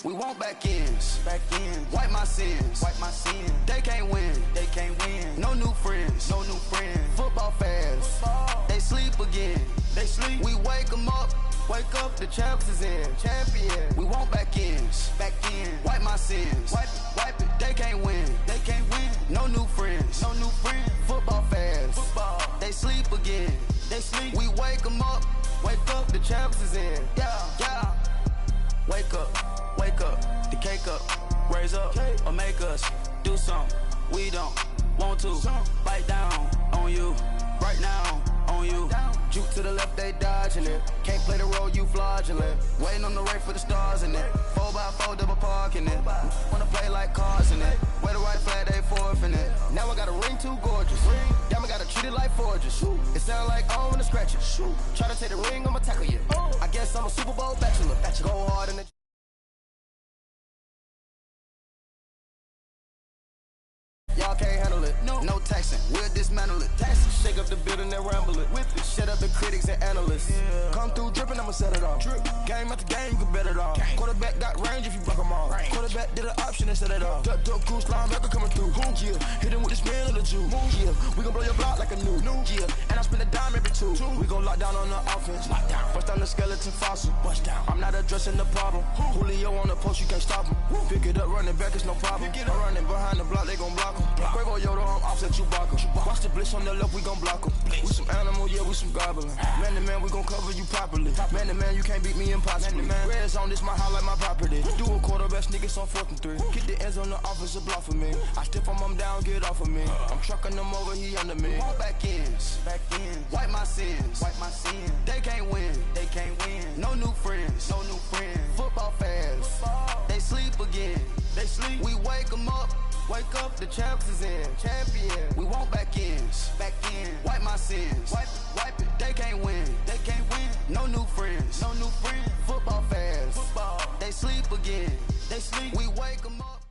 We want back ends. Wipe my sins. They can't win. No new friends. Football fans. They sleep again. We wake them up. Wake up, the champs is in. We want back ends. Wipe my sins. Wipe it. They can't win. No new friends. Football fans. They sleep again. We wake them up. Wake up, the champs is in. Yeah. Wake up, the cake up, raise up, or make us do something we don't want to. Bite down on you, right now on you. Juke to the left, they dodging it. Can't play the role, you fraudulent. Waiting on the race for the stars in it. 4x4 double parking it. Wanna play like cars in it. Where the right flag, they forfeiting it. Now I got a ring too gorgeous. Damn, I gotta treat it like forges. It sound like I don't wanna scratch it. Try to take the ring, I'ma tackle you. I guess I'm a Super Bowl bachelor. Go hard in the y'all can't handle it. No taxing. We'll dismantle it. Shake up the building and ramble it. Whip it. Shut up the critics and analysts. Come through dripping, I'ma set it off. Game after game, you can bet it off. Quarterback got range if you block them all. Quarterback did an option and set it off. Duck goose linebacker coming through. Yeah. Hit him with this man of the Jew. Yeah. We gon' blow your block like a new. Yeah. And I spend a dime every two. We gon' lock down on the offense. Bust down the skeleton fossil. I'm not addressing the problem. Julio on the post, you can't stop him. Pick it up, running back, it's no problem. I'm running behind the block, they gon' block him. Quavo Yoda, I'm offset Chewbacca. Watch the blitz on the left, we gon' block him. We some animal, yeah, we some goblin. Man to man, we gon' cover you properly. Man to man, you can't beat me impossibly. Red zone, this my highlight, my property. Do a quarterback sneakers on 4th and 3. Get the ends on the offensive block for me. I step on him down, get off of me. I'm trucking them over, he under me. Want back ends. Wipe my sins. They can't win. No new friends. Football fans. They sleep again. We wake them up. Wake up, the champs is in. We want back ends. Wipe my sins. Wipe it. They can't win. No new friends. Football fans. They sleep again. We wake them up.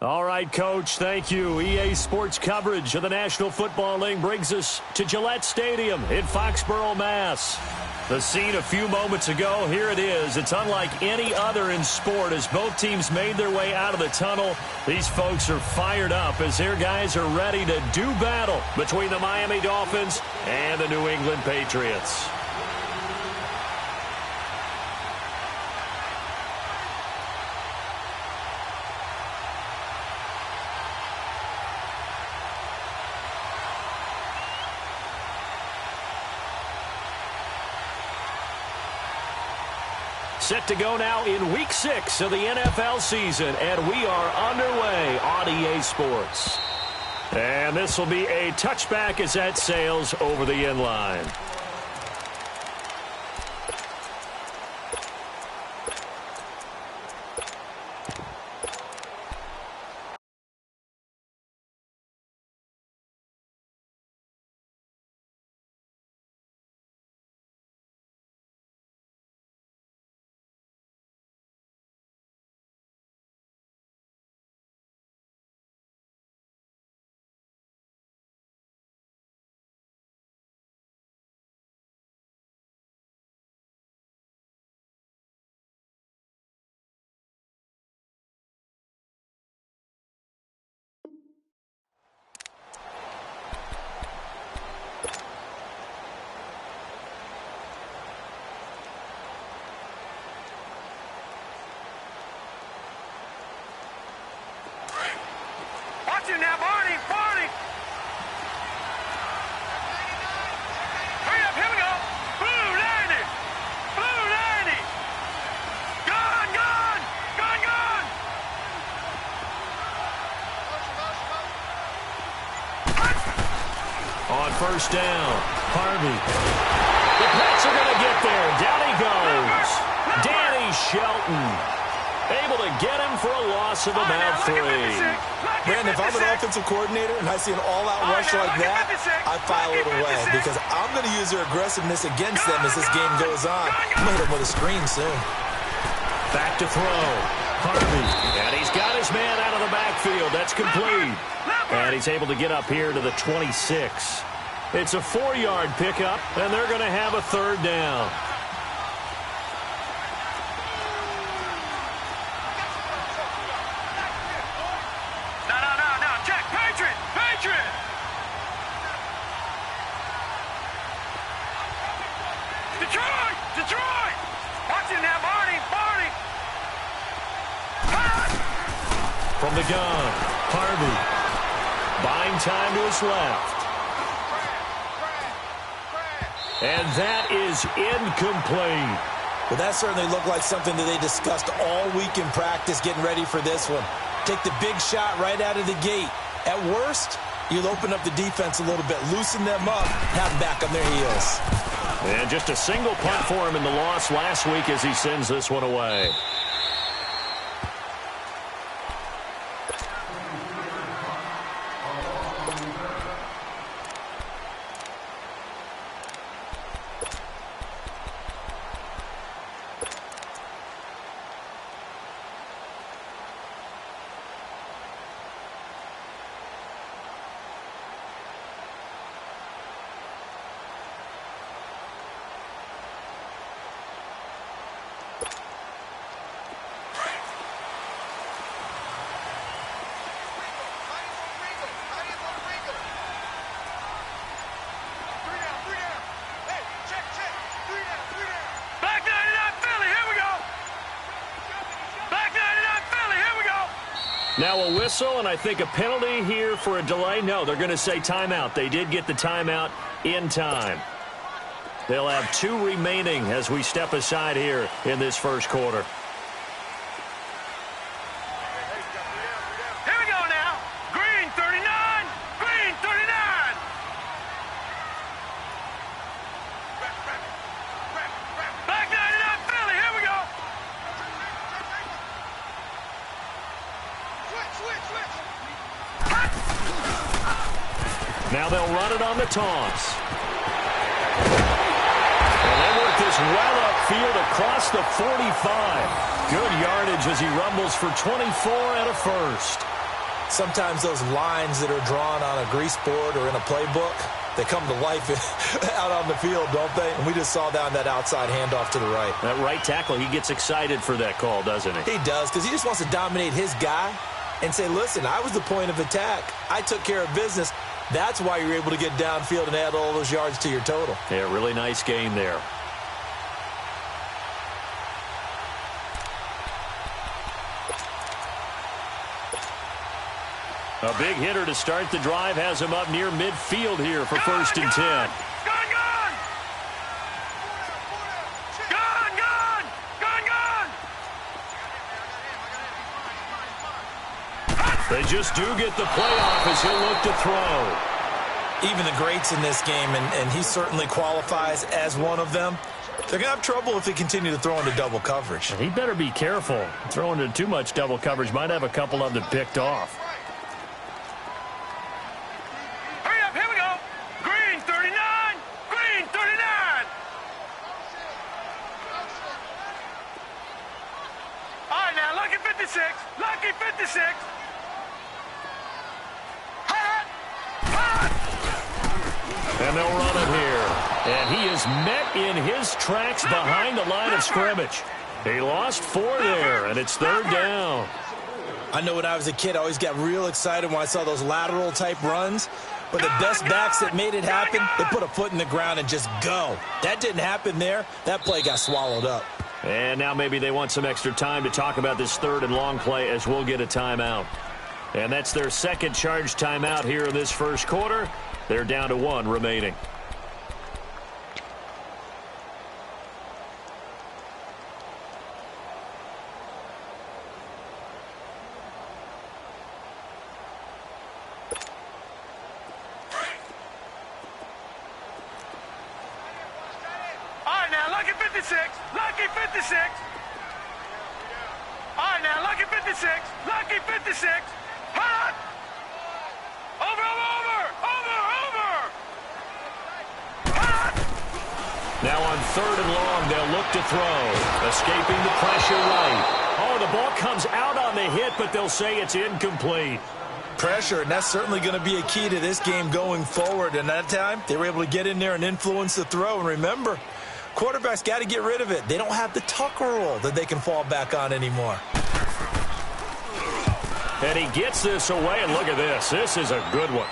All right, Coach, thank you. EA Sports coverage of the National Football League brings us to Gillette Stadium in Foxborough, Mass. The scene a few moments ago, here it is. It's unlike any other in sport as both teams made their way out of the tunnel. These folks are fired up as their guys are ready to do battle between the Miami Dolphins and the New England Patriots. Set to go now in Week 6 of the NFL season, and we are underway on EA Sports. And this will be a touchback as that sails over the end line. Now, Barney! Hurry up, here we go! Blue 90! Gone! On first down, Harvey. The Pats are going to get there. Down he goes. Danny Shelton. Able to get him for a loss of about 3. Brandon, if I'm an offensive coordinator and I see an all-out rush like that, I file it away because I'm going to use their aggressiveness against them as this game goes on. I'm going to hit them with a screen soon. Back to throw. Harvey. And he's got his man out of the backfield. That's complete. And he's able to get up here to the 26. It's a 4-yard pickup, and they're going to have a 3rd down. Detroit! Detroit! Watch it now, Barney! Barney! From the gun, Harvey. Buying time to his left. And that is incomplete. Well, that certainly looked like something that they discussed all week in practice getting ready for this one. Take the big shot right out of the gate. At worst, you'll open up the defense a little bit, loosen them up, have them back on their heels. And just a single punt for him in the loss last week as he sends this one away. Now a whistle, and I think a penalty here for a delay. No, they're going to say timeout. They did get the timeout in time. They'll have 2 remaining as we step aside here in this first quarter. Here we go now. Green 39. Green 39. Back 99 Philly. Here we go. Now they'll run it on the toss. And they work this well upfield across the 45. Good yardage as he rumbles for 24 and a first. Sometimes those lines that are drawn on a grease board or in a playbook, they come to life out on the field, don't they? And we just saw down that outside handoff to the right. That right tackle, he gets excited for that call, doesn't he? He does, because he just wants to dominate his guy and say, listen, I was the point of attack. I took care of business. That's why you're able to get downfield and add all those yards to your total. Yeah, really nice game there. A big hitter to start the drive has him up near midfield here for first and 10. They just do get the playoff as he'll look to throw. Even the greats in this game, and he certainly qualifies as one of them, they're going to have trouble if they continue to throw into double coverage. He better be careful. Throwing into too much double coverage might have a couple of them picked off. Hurry up, here we go. Green 39. Green 39. All right, now, lucky 56. Lucky 56. And they'll run it here. And he is met in his tracks behind the line of scrimmage. He lost 4 there, and it's 3rd down. I know when I was a kid, I always got real excited when I saw those lateral-type runs. But the best backs that made it happen, they put a foot in the ground and just go. That didn't happen there. That play got swallowed up. And now maybe they want some extra time to talk about this 3rd and long play as we'll get a timeout. And that's their second charge timeout here in this first quarter. They're down to 1 remaining. All right, now, lucky 56. Lucky 56. All right, now, lucky 56. Lucky 56. Hot! Over, over, over, over! Hot! Now on 3rd and long, they'll look to throw. Escaping the pressure right. Oh, the ball comes out on the hit, but they'll say it's incomplete. Pressure, and that's certainly going to be a key to this game going forward. And that time, they were able to get in there and influence the throw. And remember, quarterbacks got to get rid of it. They don't have the tuck rule that they can fall back on anymore. And he gets this away, and look at this. This is a good one.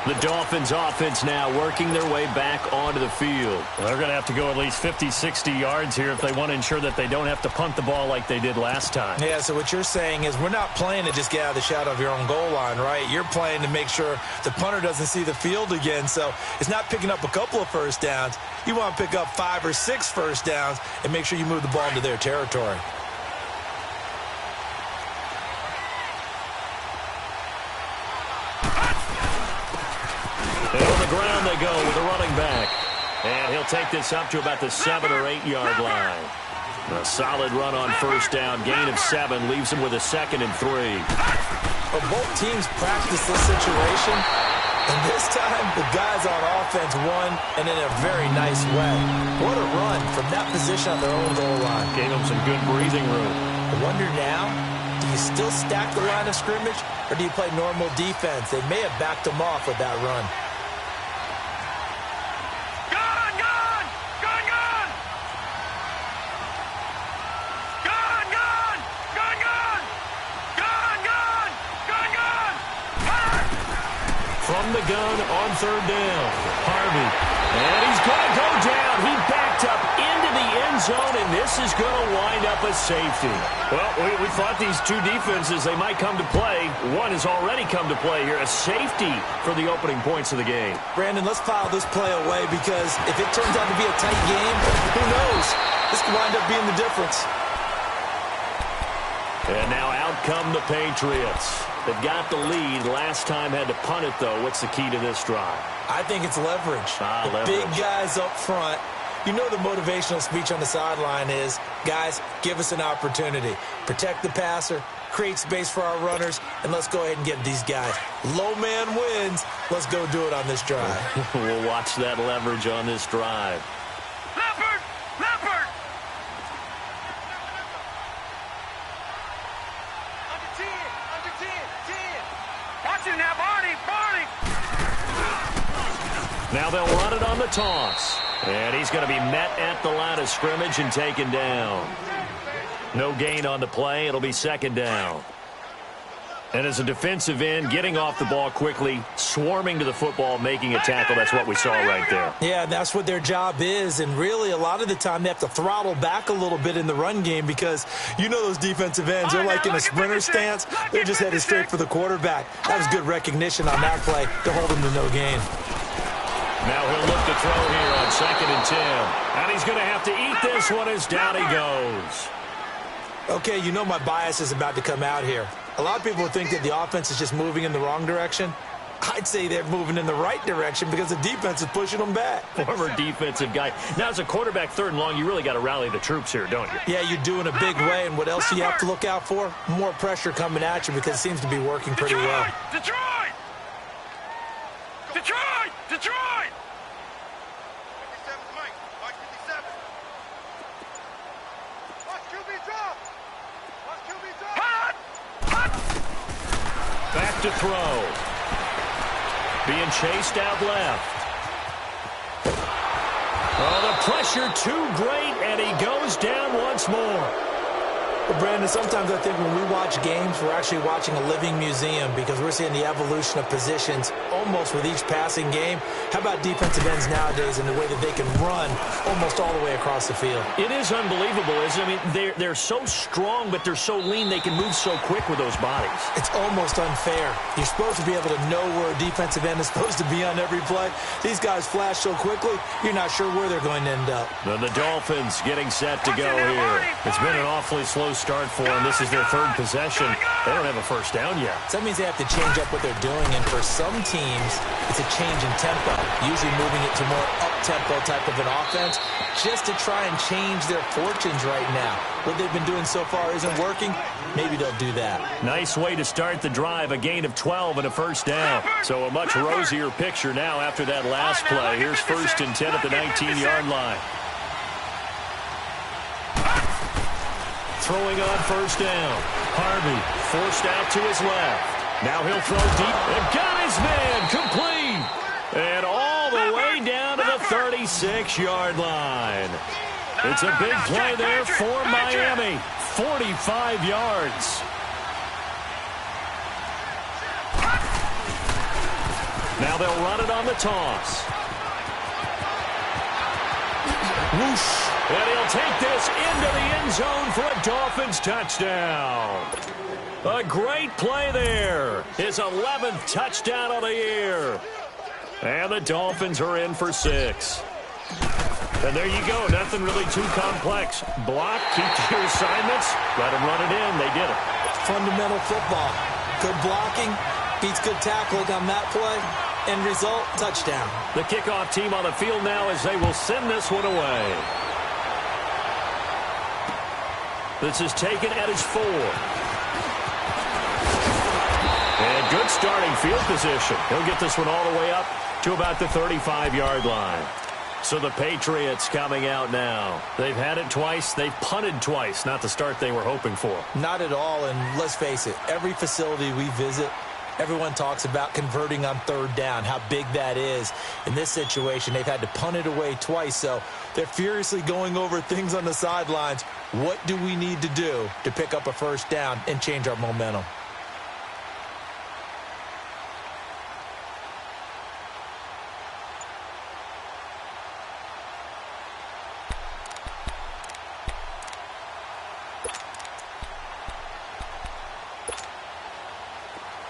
The Dolphins offense now working their way back onto the field. They're going to have to go at least 50, 60 yards here if they want to ensure that they don't have to punt the ball like they did last time. Yeah, so what you're saying is we're not playing to just get out of the shadow of your own goal line, right? You're playing to make sure the punter doesn't see the field again. So it's not picking up a couple of first downs. You want to pick up 5 or 6 first downs and make sure you move the ball into their territory. And on the ground they go with a running back. And he'll take this up to about the 7 or 8 yard line. A solid run on first down. Gain of 7 leaves him with a 2nd and 3. Well, both teams practice this situation. And this time, the guys on offense won, and in a very nice way. What a run from that position on their own goal line. Gave them some good breathing room. I wonder now, do you still stack the line of scrimmage, or do you play normal defense? They may have backed them off with that run. From the gun on 3rd down. Harvey. And he's going to go down. He backed up into the end zone, and this is going to wind up a safety. Well, we thought these two defenses, they might come to play. One has already come to play here. A safety for the opening points of the game. Brandon, let's file this play away because if it turns out to be a tight game, who knows? This could wind up being the difference. And now out come the Patriots. They've got the lead. Last time had to punt it, though. What's the key to this drive? I think it's leverage. The big guys up front. You know the motivational speech on the sideline is, guys, give us an opportunity. Protect the passer, create space for our runners, and let's go ahead and get these guys. Low man wins. Let's go do it on this drive. We'll watch that leverage on this drive. Leopard! Leopard! Under 10! Watch him now, Barney! Barney! Now they'll run it on the toss. And he's going to be met at the line of scrimmage and taken down. No gain on the play. It'll be 2nd down. And as a defensive end, getting off the ball quickly, swarming to the football, making a tackle, that's what we saw right there. Yeah, that's what their job is. And really, a lot of the time, they have to throttle back a little bit in the run game because you know those defensive ends, they're like in a sprinter stance. They're just headed straight for the quarterback. That was good recognition on that play to hold him to no gain. Now he'll look to throw here on 2nd and 10. And he's going to have to eat this one as down he goes. Okay, you know my bias is about to come out here. A lot of people think that the offense is just moving in the wrong direction. I'd say they're moving in the right direction because the defense is pushing them back. Former defensive guy. Now, as a quarterback, 3rd and long, you really got to rally the troops here, don't you? Yeah, you're doing a big way, and what else do you have to look out for? More pressure coming at you because it seems to be working pretty well. Detroit! Detroit! Detroit! 57's Mike. Watch 57. Watch QB drop. Watch QB drop. Hot! Hot! Back to throw. Being chased out left. Oh, the pressure too great, and he goes down once more. Well, Brandon, sometimes I think when we watch games, we're actually watching a living museum because we're seeing the evolution of positions almost with each passing game. How about defensive ends nowadays and the way that they can run almost all the way across the field? It is unbelievable, isn't it? I mean, they're so strong, but they're so lean. They can move so quick with those bodies. It's almost unfair. You're supposed to be able to know where a defensive end is supposed to be on every play. These guys flash so quickly, you're not sure where they're going to end up. The Dolphins getting set to go here. It's been an awfully slow start for them. This is their 3rd possession. They don't have a first down yet. So that means they have to change up what they're doing, and for some teams, it's a change in tempo, usually moving it to more up-tempo type of an offense just to try and change their fortunes right now. What they've been doing so far isn't working. Maybe they'll do that. Nice way to start the drive, a gain of 12 and a first down. So a much rosier picture now after that last play. Here's 1st and 10 at the 19-yard line. Throwing on first down. Harvey forced out to his left. Now he'll throw deep and got his man complete. And all the way down to the 36-yard line. It's a big play there for Miami. 45 yards. Now they'll run it on the toss. Whoosh. And he'll take this into the end zone for a Dolphins touchdown. A great play there. His 11th touchdown of the year. And the Dolphins are in for 6. And there you go. Nothing really too complex. Block, keep to your assignments, let them run it in. They did it. Fundamental football. Good blocking beats good tackling on that play. End result, touchdown. The kickoff team on the field now as they will send this one away. This is taken at his 4. And good starting field position. He'll get this one all the way up to about the 35-yard line. So the Patriots coming out now. They've had it twice. They've punted twice. Not the start they were hoping for. Not at all, and let's face it, every facility we visit, everyone talks about converting on 3rd down, how big that is. In this situation, they've had to punt it away twice, so they're furiously going over things on the sidelines. What do we need to do to pick up a 1st down and change our momentum?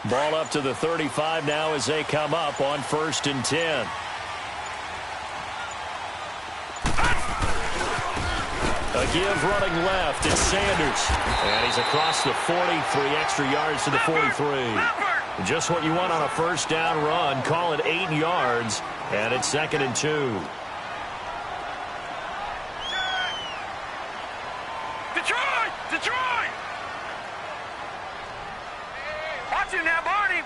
Ball up to the 35 now as they come up on 1st and 10. A give running left. It's Sanders. And he's across the 40, 3 extra yards to the 43. Just what you want on a 1st down run. Call it 8 yards. And it's 2nd and 2. Detroit! Watch him now, Barney!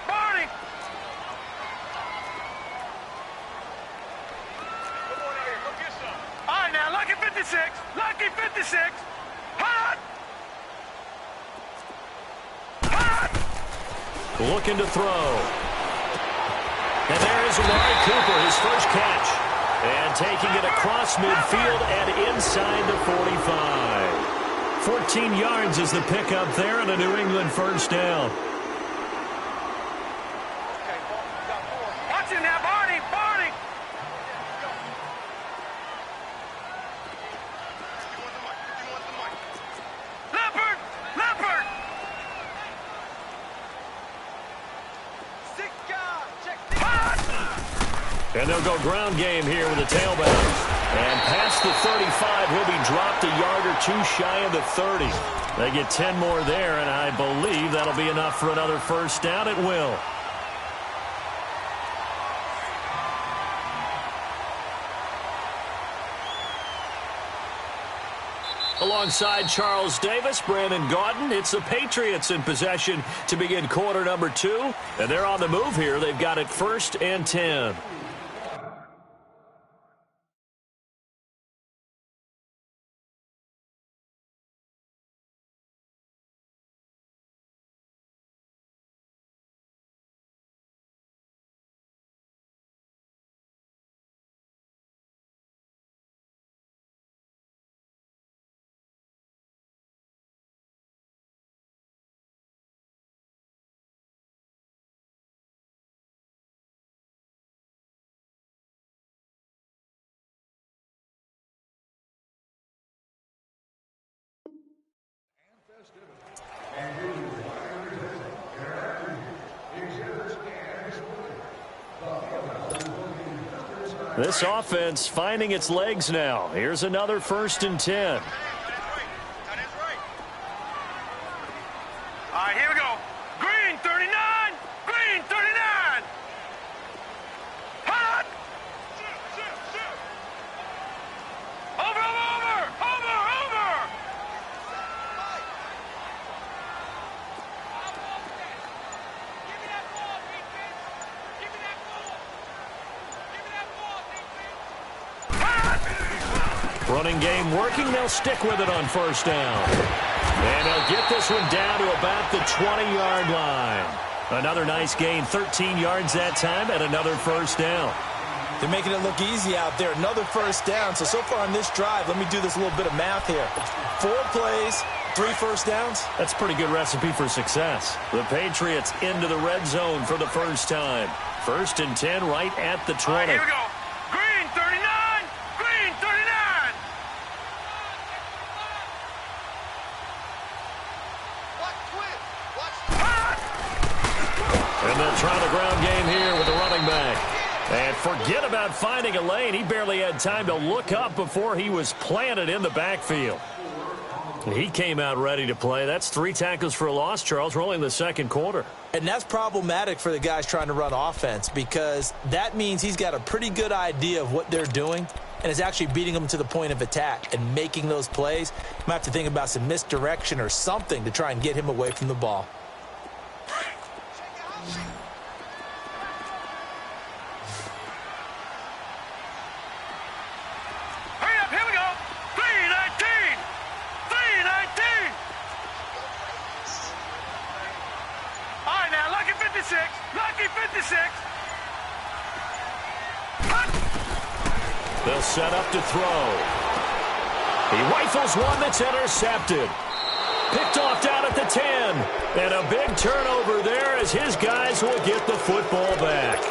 All right, now, lucky 56! Hot! Looking to throw. And there is Amari Cooper, his first catch. And taking it across midfield and inside the 45. 14 yards is the pickup there and a New England 1st down. Watch him now, Barney! Leopard! And they'll go ground game here with a tailback. And past the 35, he'll be dropped a yard or 2 shy of the 30. They get 10 more there, and I believe that'll be enough for another 1st down. It will. Alongside Charles Davis, Brandon Gaudin, it's the Patriots in possession to begin quarter number 2. And they're on the move here. They've got it 1st and 10. This offense finding its legs now. Here's another 1st and 10. All right, here we go. Green 39! Hot! Over! Running game working. They'll stick with it on 1st down. And they'll get this one down to about the 20-yard line. Another nice gain, 13 yards that time, and another 1st down. They're making it look easy out there. Another 1st down. So far on this drive, let me do this little bit of math here. 4 plays, 3 1st downs. That's a pretty good recipe for success. The Patriots into the red zone for the first time. First and 10 right at the 20. All right, here we go. Green 39. Green 39. And they'll try the ground game here with the running back. And forget about finding a lane. He barely had time to look up before he was planted in the backfield. He came out ready to play. That's 3 tackles for a loss, Charles. We're only in the second quarter. And that's problematic for the guys trying to run offense because that means he's got a pretty good idea of what they're doing and is actually beating them to the point of attack and making those plays. You might have to think about some misdirection or something to try and get him away from the ball. Hurry up, here we go. 319. 319. All right, now, lucky 56. Lucky 56. They'll set up to throw. He rifles one that's intercepted. Picked off down at the 10. And a big turnover there as his guys will get the football back.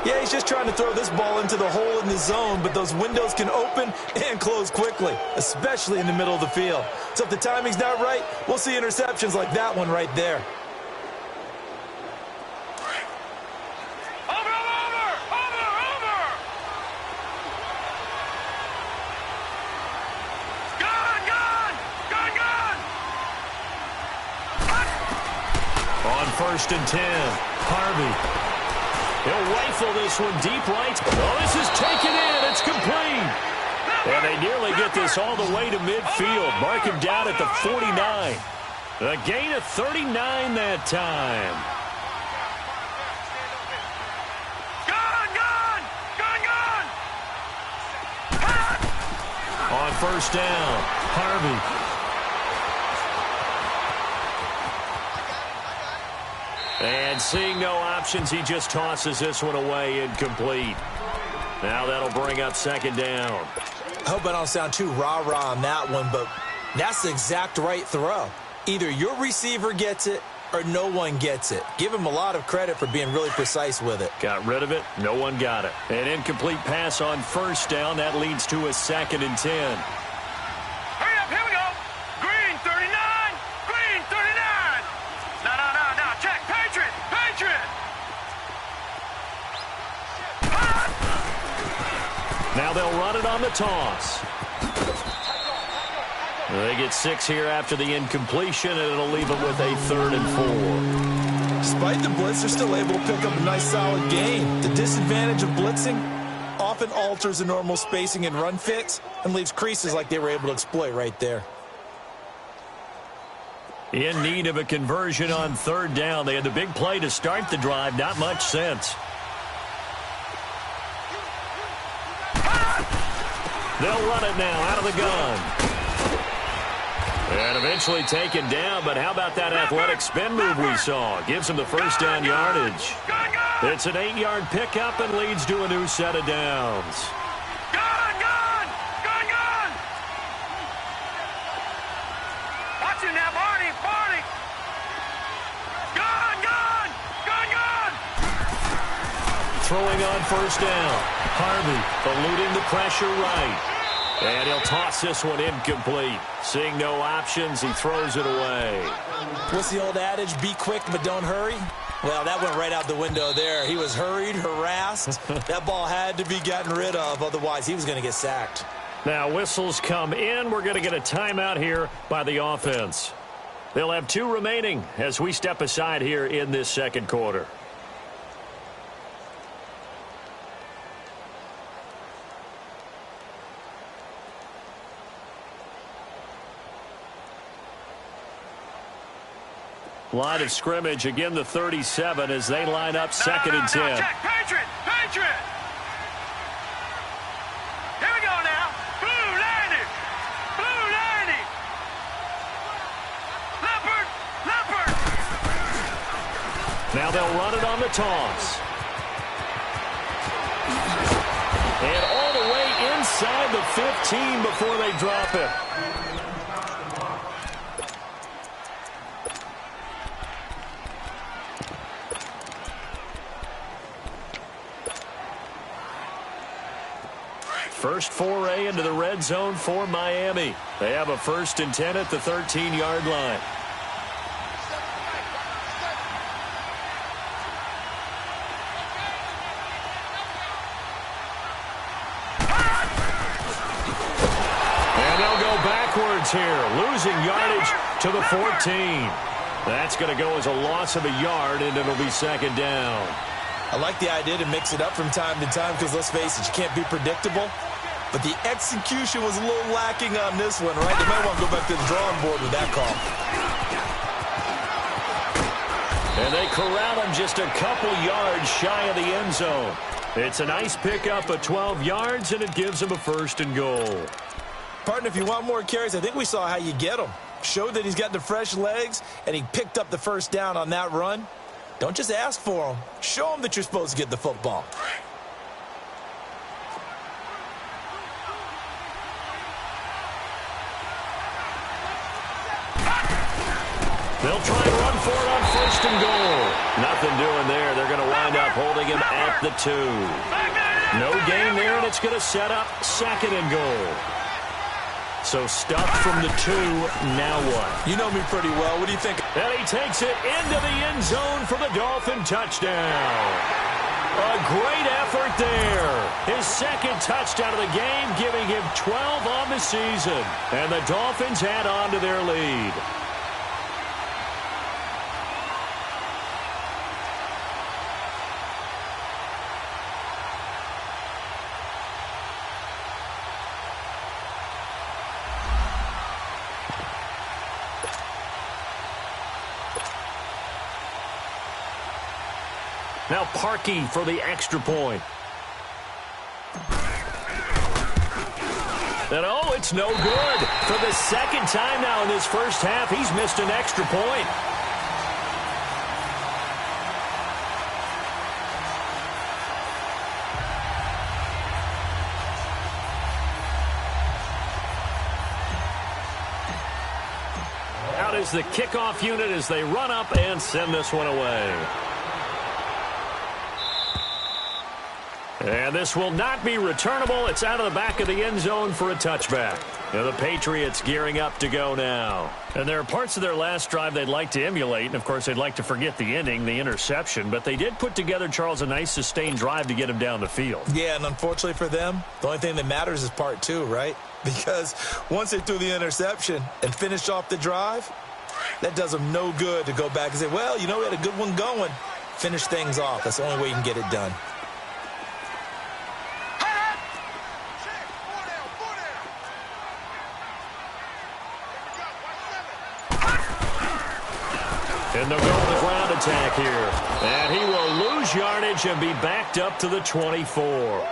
Yeah, he's just trying to throw this ball into the hole in the zone, but those windows can open and close quickly, especially in the middle of the field. So if the timing's not right, we'll see interceptions like that one right there. First and 10. Harvey. He'll rifle this one deep right. Oh, this is taken in. It's complete. And they nearly get this all the way to midfield. Mark him down at the 49. A gain of 39 that time. On first down, Harvey. And seeing no options, he just tosses this one away incomplete. Now that'll bring up second down. I hope I don't sound too rah-rah on that one, but that's the exact right throw. Either your receiver gets it or no one gets it. Give him a lot of credit for being really precise with it. Got rid of it. No one got it. An incomplete pass on first down. That leads to a second and 10. Hurry up, here we go. Green 39. Green 39. No. Check. Patriot. Now they'll run it on the toss. They get 6 here after the incompletion, and it'll leave them with a 3rd and 4. Despite the blitz, they're still able to pick up a nice solid gain. The disadvantage of blitzing often alters the normal spacing and run fits and leaves creases like they were able to exploit right there. In need of a conversion on 3rd down. They had the big play to start the drive. Not much sense. They'll run it now out of the gun. And eventually taken down, but how about that athletic spin move we saw? Gives him the first down yardage. It's an 8-yard pickup and leads to a new set of downs. Gun! Watch him now, Barney! Gun! Throwing on first down. Harvey eluding the pressure right. And he'll toss this one incomplete. Seeing no options, he throws it away. What's the old adage? Be quick, but don't hurry? Well, that went right out the window there. He was hurried, harassed. That ball had to be gotten rid of, otherwise he was going to get sacked. Now whistles come in. We're going to get a timeout here by the offense. They'll have 2 remaining as we step aside here in this second quarter. Line of scrimmage, again the 37 as they line up second and 10. Check. Patriot! Here we go now. Blue 90. Leopard! Now they'll run it on the toss. And all the way inside the 15 before they drop it. First foray into the red zone for Miami. They have a 1st and 10 at the 13-yard line. And they'll go backwards here, losing yardage to the 14. That's going to go as a loss of a yard, and it'll be 2nd down. I like the idea to mix it up from time to time because, let's face it, you can't be predictable. But the execution was a little lacking on this one, right? They might want to go back to the drawing board with that call. And they corral him just a couple yards shy of the end zone. It's a nice pickup of 12 yards, and it gives him a 1st and goal. Partner, if you want more carries, I think we saw how you get them. Showed that he's got the fresh legs, and he picked up the 1st down on that run. Don't just ask for them. Show them that you're supposed to get the football. They'll try and run for it on 1st and goal. Nothing doing there. They're going to wind up holding him at the 2. No gain there, and it's going to set up 2nd and goal. So stuffed from the 2, now what? You know me pretty well. What do you think? And he takes it into the end zone for the Dolphin touchdown. A great effort there. His 2nd touchdown of the game, giving him 12 on the season. And the Dolphins add on to their lead. Now Parkey for the extra point. And oh, it's no good. For the 2nd time now in this first half, he's missed an extra point. Out is the kickoff unit as they run up and send this one away. And this will not be returnable. It's out of the back of the end zone for a touchback. And the Patriots gearing up to go now. And there are parts of their last drive they'd like to emulate. And, of course, they'd like to forget the ending, the interception. But they did put together, Charles, a nice sustained drive to get him down the field. Yeah, and unfortunately for them, the only thing that matters is part 2, right? Because once they threw the interception and finished off the drive, that does them no good to go back and say, well, you know, we had a good one going. Finish things off. That's the only way you can get it done. And they'll go with the ground attack here. And he will lose yardage and be backed up to the 24.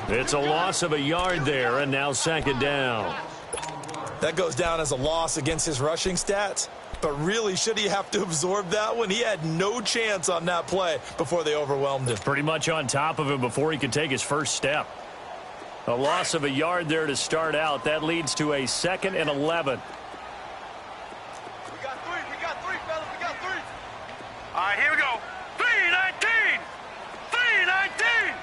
It's a loss of a yard there, and now 2nd down. That goes down as a loss against his rushing stats. But really, should he have to absorb that one? He had no chance on that play before they overwhelmed him. Pretty much on top of him before he could take his first step. A loss of a yard there to start out. That leads to a 2nd and 11. All right, here we go. 3-19. 3-19.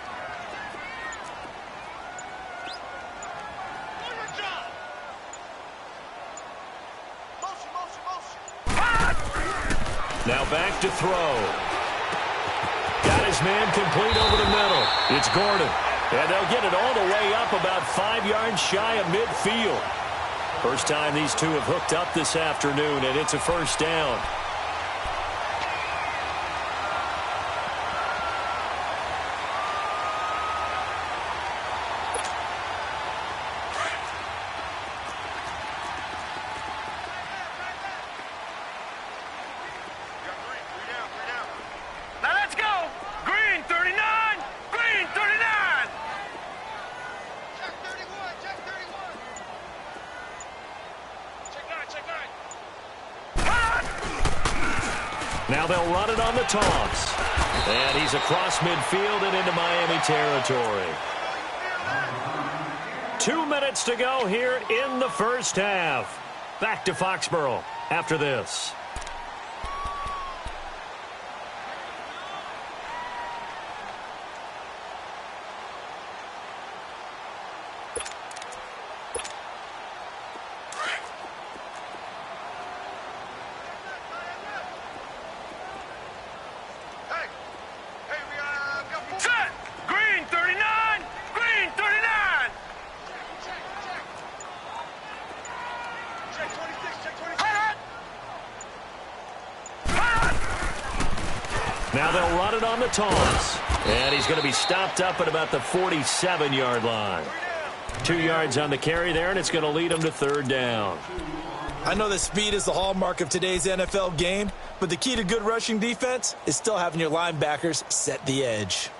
Now back to throw. Got his man complete over the middle. It's Gordon. And they'll get it all the way up about 5 yards shy of midfield. First time these two have hooked up this afternoon, and it's a 1st down. Now they'll run it on the toss. And he's across midfield and into Miami territory. 2 minutes to go here in the first half. Back to Foxborough after this. Now they'll run it on the toss. And he's going to be stopped up at about the 47-yard line. 2 yards on the carry there, and it's going to lead him to third down. I know that speed is the hallmark of today's NFL game, but the key to good rushing defense is still having your linebackers set the edge.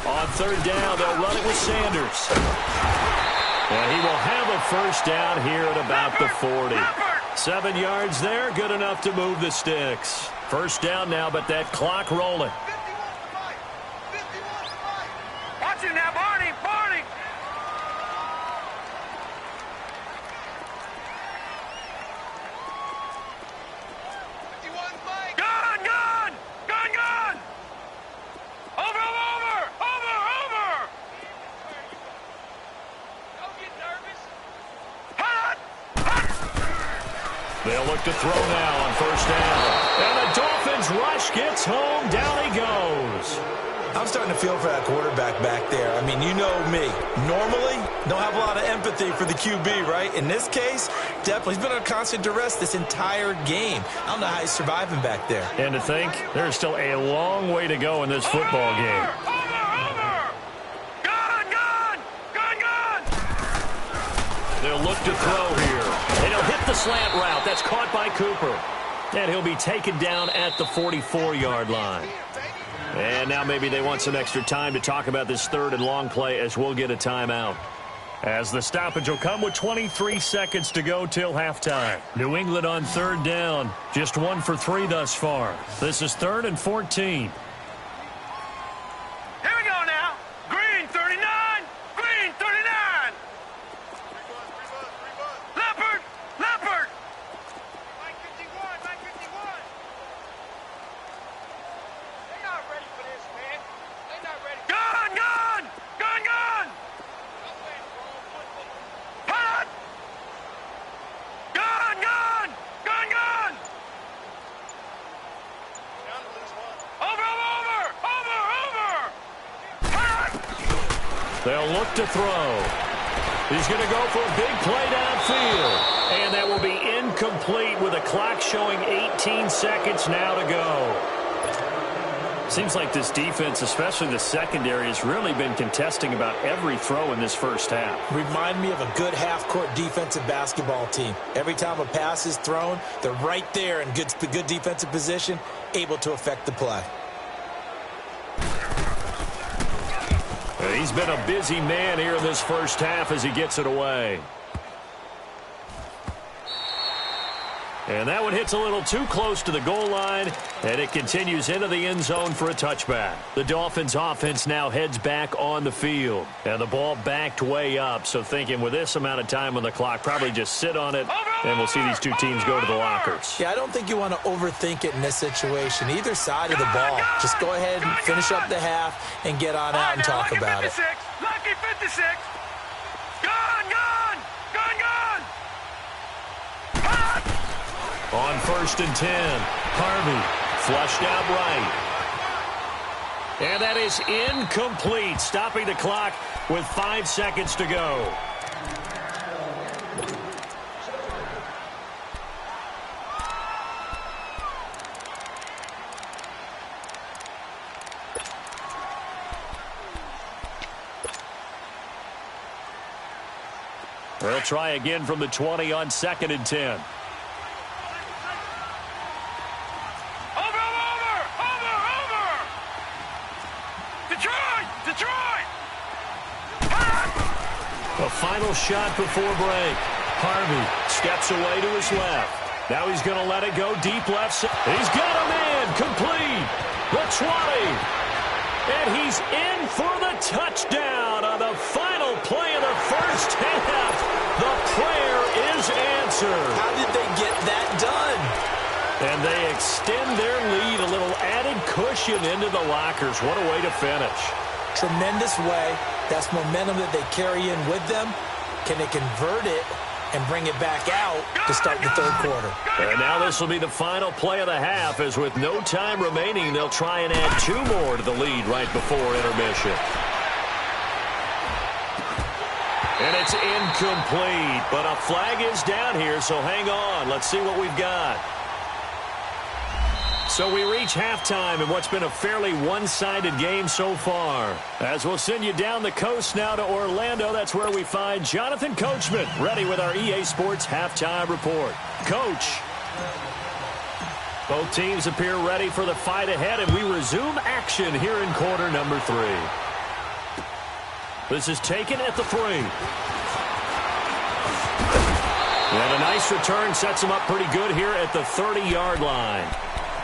On third down, they'll run it with Sanders. And he will have a first down here at about the 40. 7 yards there, good enough to move the sticks. First down now, but that clock rolling. Watch it now, Barney, Barney. Gun, gun, gun, gun. Over, over, over, over. Don't get nervous. Hot, hot. They'll look to throw now on first down. And the Dolphins rush gets home. Down he goes. I'm starting to feel for that quarterback back there. I mean, you know me. Normally, don't have a lot of empathy for the QB, right? In this case, definitely. He's been under constant duress this entire game. I don't know how he's surviving back there. And to think, there's still a long way to go in this football game. They'll look to throw here. And he'll hit the slant route. That's caught by Cooper. And he'll be taken down at the 44-yard line. And now maybe they want some extra time to talk about this third and long play as we'll get a timeout. As the stoppage will come with 23 seconds to go till halftime. New England on third down. Just 1 for 3 thus far. This is 3rd and 14. Here we go now. Green 39. Green 39. Leopard. Leopard. Line 51. Line 51. They're not ready for this, man. They're not ready. Gun, gun. Gun, gun. Hot. Gun, gun. Gun, gun. Over, over, over, over. Hot. They'll look to throw. He's going to go for a big play downfield. And that will be incomplete with a clock showing 18 seconds now to go. Seems like this defense, especially the secondary, has really been contesting about every throw in this first half. Remind me of a good half-court defensive basketball team. Every time a pass is thrown, they're right there in good defensive position, able to affect the play. And he's been a busy man here in this first half as he gets it away. And that one hits a little too close to the goal line, and it continues into the end zone for a touchback. The Dolphins' offense now heads back on the field, and the ball backed way up. So thinking with this amount of time on the clock, probably just sit on it, and we'll see these two teams go to the lockers. Yeah, I don't think you want to overthink it in this situation. Either side of the ball, just go ahead and finish up the half and get on out and talk about it. Lucky 56. Gun, gun. Gun, gun. Hot. On 1st and 10, Harvey flushed out right. And that is incomplete, stopping the clock with 5 seconds to go. They'll try again from the 20 on 2nd and 10. A final shot before break. Harvey steps away to his left. Now he's going to let it go deep left. He's got a man complete. The 20. And he's in for the touchdown on the final play of the first half. The prayer is answered. How did they get that done? And they extend their lead, a little added cushion into the lockers. What a way to finish. Tremendous way. That's momentum that they carry in with them. Can they convert it and bring it back out to start the third quarter. And now this will be the final play of the half, as with no time remaining, they'll try and add 2 more to the lead right before intermission. And it's incomplete, but a flag is down here, so hang on. Let's see what we've got. So we reach halftime in what's been a fairly one-sided game so far. As we'll send you down the coast now to Orlando, that's where we find Jonathan Coachman, ready with our EA Sports halftime report. Coach. Both teams appear ready for the fight ahead, and we resume action here in quarter number 3. This is taken at the 3. And a nice return sets them up pretty good here at the 30-yard line.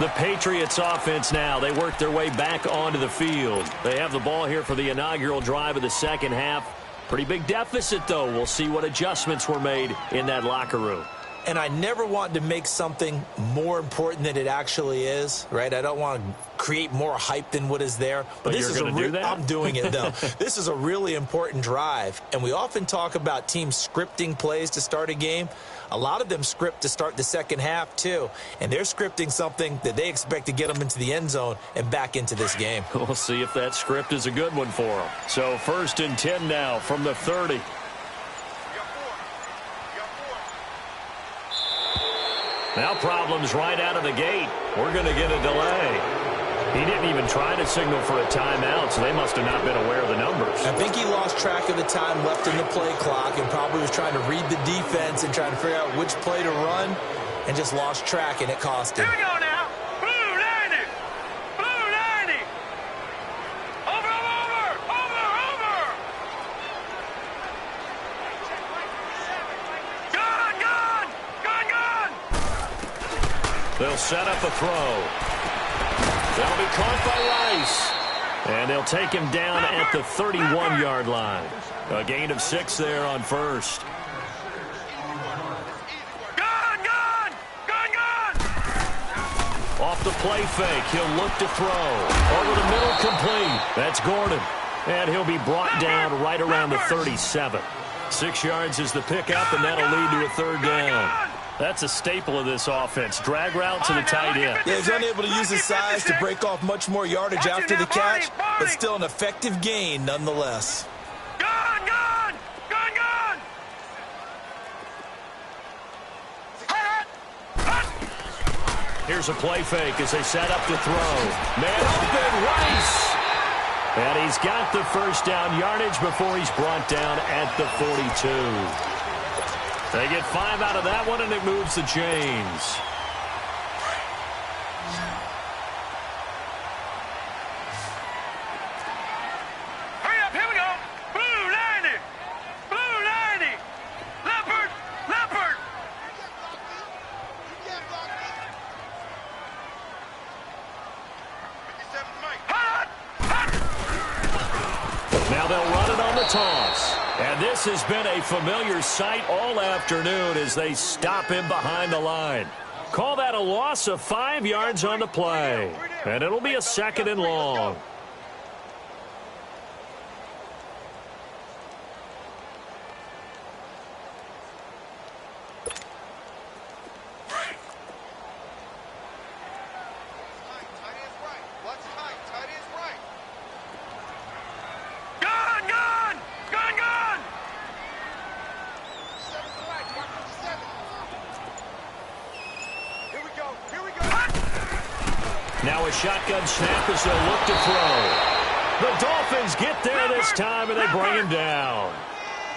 The Patriots offense now, they work their way back onto the field. They have the ball here for the inaugural drive of the second half. Pretty big deficit, though. We'll see what adjustments were made in that locker room. And I never want to make something more important than it actually is, right? I don't want to create more hype than what is there. But this is do that? I'm doing it, though. This is a really important drive. And we often talk about teams scripting plays to start a game. A lot of them script to start the second half, too. And they're scripting something that they expect to get them into the end zone and back into this game. We'll see if that script is a good one for them. So 1st and 10 now from the 30. Now problems right out of the gate. We're going to get a delay. He didn't even try to signal for a timeout, so they must have not been aware of the numbers. I think he lost track of the time left in the play clock and probably was trying to read the defense and trying to figure out which play to run and just lost track, and it cost him. Here we go now. Blue 90. Blue 90. Over. Gun. They'll set up a throw. That'll be caught by Rice. And they'll take him down at the 31-yard line. A gain of 6 there on 1st. Gun. Off the play fake, he'll look to throw. Over the middle, complete. That's Gordon. And he'll be brought down right around the 37. 6 yards is the pickup, and that'll lead to a 3rd down. That's a staple of this offense. Drag route to the tight end. Yeah, he's unable to use his size to break off much more yardage after the catch, but still an effective gain nonetheless. Gun. Here's a play fake as they set up to throw. Man open, Rice. And he's got the 1st down yardage before he's brought down at the 42. They get 5 out of that one, and it moves the chains. Hurry up, here we go. Blue 90. Leopard. Now they'll run it on the toss. And this has been a familiar sight all afternoon as they stop him behind the line. Call that a loss of 5 yards on the play. And it'll be a 2nd and long. Now a shotgun snap as they'll look to throw. The Dolphins get there this time, and they bring him down.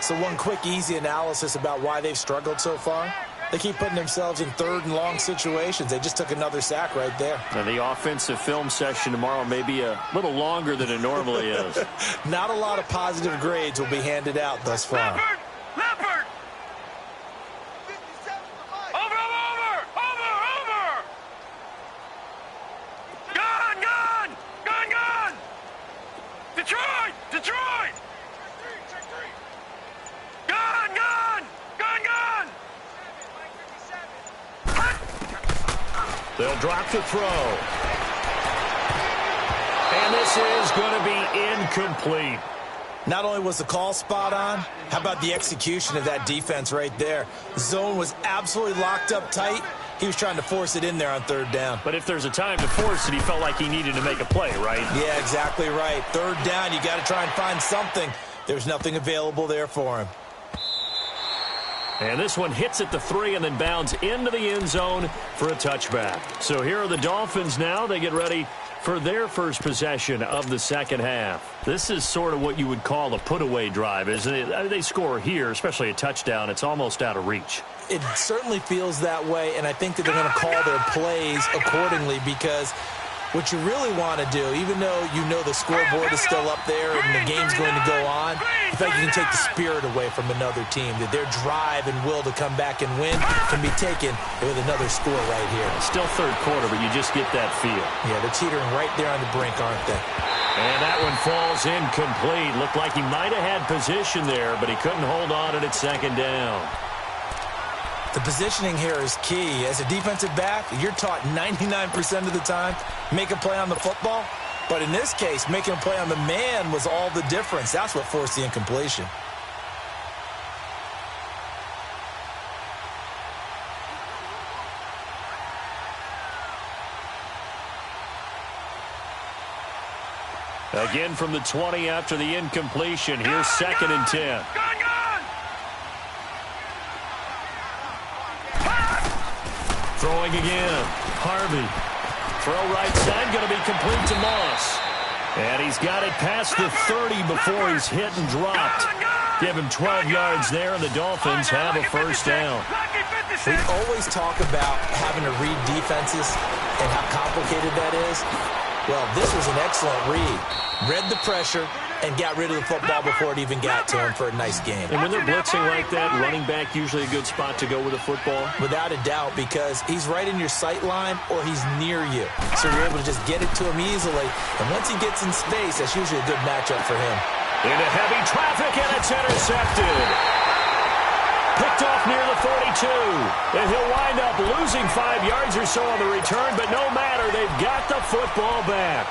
So one quick, easy analysis about why they've struggled so far. They keep putting themselves in 3rd and long situations. They just took another sack right there. And the offensive film session tomorrow may be a little longer than it normally is. Not a lot of positive grades will be handed out thus far. Leopard. Over. Gun. Detroit. Gun. They'll drop the throw. And this is going to be incomplete. Not only was the call spot on, how about the execution of that defense right there? The zone was absolutely locked up tight. He was trying to force it in there on third down. But if there's a time to force it, he felt like he needed to make a play, right? Yeah, exactly right. Third down, you got to try and find something. There's nothing available there for him. And this one hits at the 3 and then bounds into the end zone for a touchback. So here are the Dolphins now. They get ready for their first possession of the second half. This is sort of what you would call a put-away drive, isn't it? They score here, especially a touchdown. It's almost out of reach. It certainly feels that way, and I think that they're going to call their plays accordingly because what you really want to do, even though you know the scoreboard is still up there and the game's going to go on, in fact, you can take the spirit away from another team, that their drive and will to come back and win can be taken with another score right here. Still third quarter, but you just get that feel. Yeah, they're teetering right there on the brink, aren't they? And that one falls incomplete. Looked like he might have had position there, but he couldn't hold on at second down. The positioning here is key. As a defensive back, you're taught 99% of the time, make a play on the football. But in this case, making a play on the man was all the difference. That's what forced the incompletion. Again from the 20 after the incompletion. Here's 2nd and 10. Throwing again. Harvey. Throw right side, going to be complete to Moss. And he's got it past the 30 before he's hit and dropped. Give him 12 yards there, and the Dolphins have a first down. We always talk about having to read defenses and how complicated that is. Well, this was an excellent read. Read the pressure and got rid of the football before it even got to him for a nice game. And when they're blitzing like that, running back usually a good spot to go with a football? Without a doubt, because he's right in your sight line or he's near you. So you're able to just get it to him easily. And once he gets in space, that's usually a good matchup for him. Into heavy traffic, and it's intercepted. Picked off near the 42. And he'll wind up losing 5 yards or so on the return, but no matter, they've got the football back.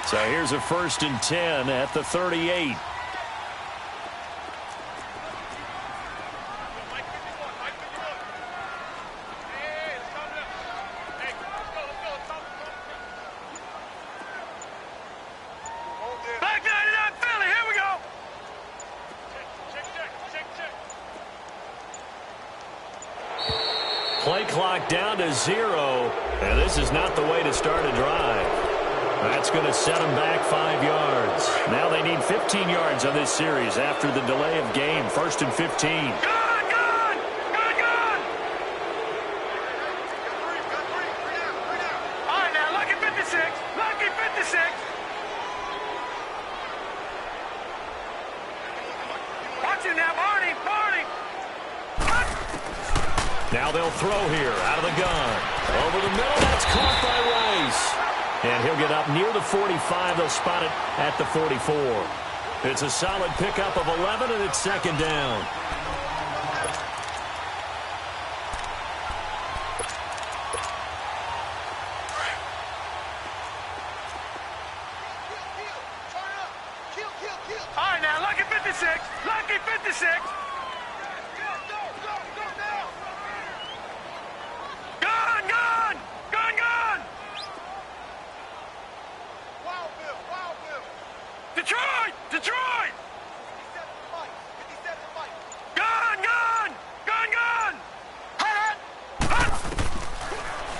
So here's a 1st and 10 at the 38. Back 99 Philly, here we go. Play clock down to 0, and this is not the way to start a drive. That's going to set them back 5 yards. Now they need 15 yards on this series after the delay of game. 1st and 15. Gone! All right, now, lucky 56. Lucky 56. Watch it now, Barney. Now they'll throw here out of the gun. Over the middle, that's caught by Rice. And he'll get up near the 45. They'll spot it at the 44. It's a solid pickup of 11, and it's 2nd down. All right, now, lucky 56. Lucky 56. Gone! Detroit! Gone!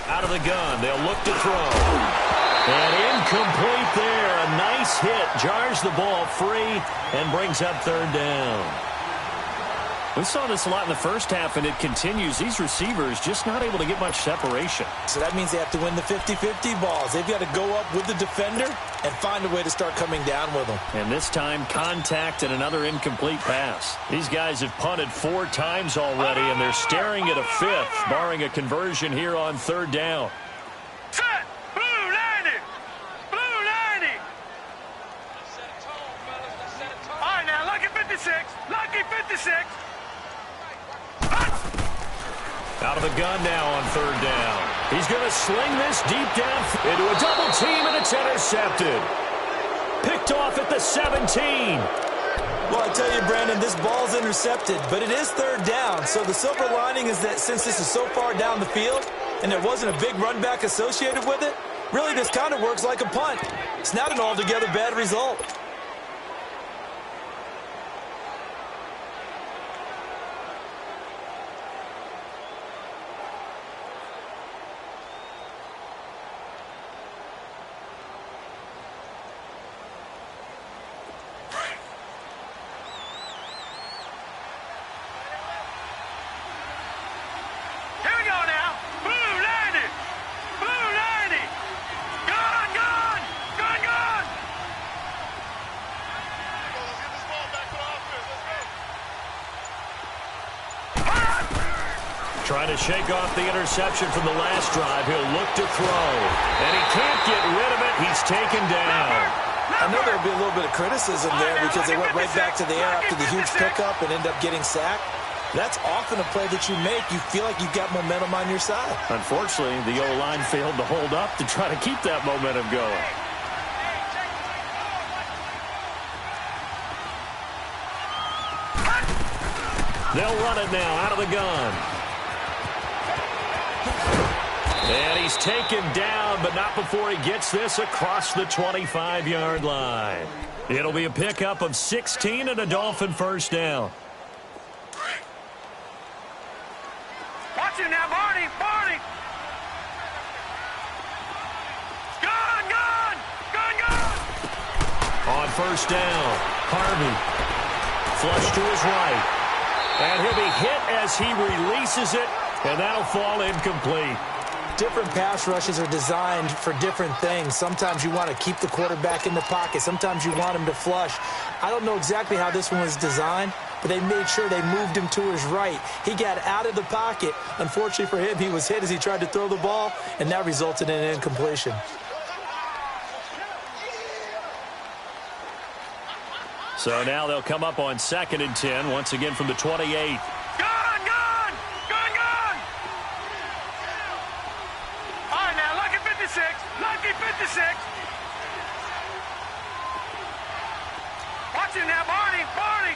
Out of the gun, they'll look to throw. And incomplete there. A nice hit. Jars the ball free and brings up 3rd down. We saw this a lot in the first half, and it continues. These receivers just not able to get much separation. So that means they have to win the 50-50 balls. They've got to go up with the defender and find a way to start coming down with them. And this time, contact and another incomplete pass. These guys have punted 4 times already, and they're staring at a 5th, barring a conversion here on 3rd down. Set! Blue 90! Blue 90! All right, now, lucky 56. Lucky Lucky 56. Out of the gun now on third down. He's going to sling this deep down into a double team, and it's intercepted. Picked off at the 17. Well, I tell you, Brandon, this ball's intercepted, but it is third down. So the silver lining is that since this is so far down the field and there wasn't a big run back associated with it, really this kind of works like a punt. It's not an altogether bad result. Trying to shake off the interception from the last drive. He'll look to throw. And he can't get rid of it. He's taken down. I know there'll be a little bit of criticism there because they went right back to the air after the huge pickup and end up getting sacked. That's often a play that you make. You feel like you've got momentum on your side. Unfortunately, the O-line failed to hold up to try to keep that momentum going. They'll run it now out of the gun. And he's taken down, but not before he gets this across the 25-yard line. It'll be a pickup of 16 and a Dolphin first down. Watch it now, Barney! Barney! Gun! Gun! Gun! Gun! On first down, Harvey. Flush to his right. And he'll be hit as he releases it, and that'll fall incomplete. Different pass rushes are designed for different things. Sometimes you want to keep the quarterback in the pocket. Sometimes you want him to flush. I don't know exactly how this one was designed, but they made sure they moved him to his right. He got out of the pocket. Unfortunately for him, he was hit as he tried to throw the ball, and that resulted in an incompletion. So now they'll come up on 2nd and 10, once again from the 28. Gun! Gun! Gun! Gun! All right, now, Lucky 56. Lucky 56. Watch it now, Barney. Barney.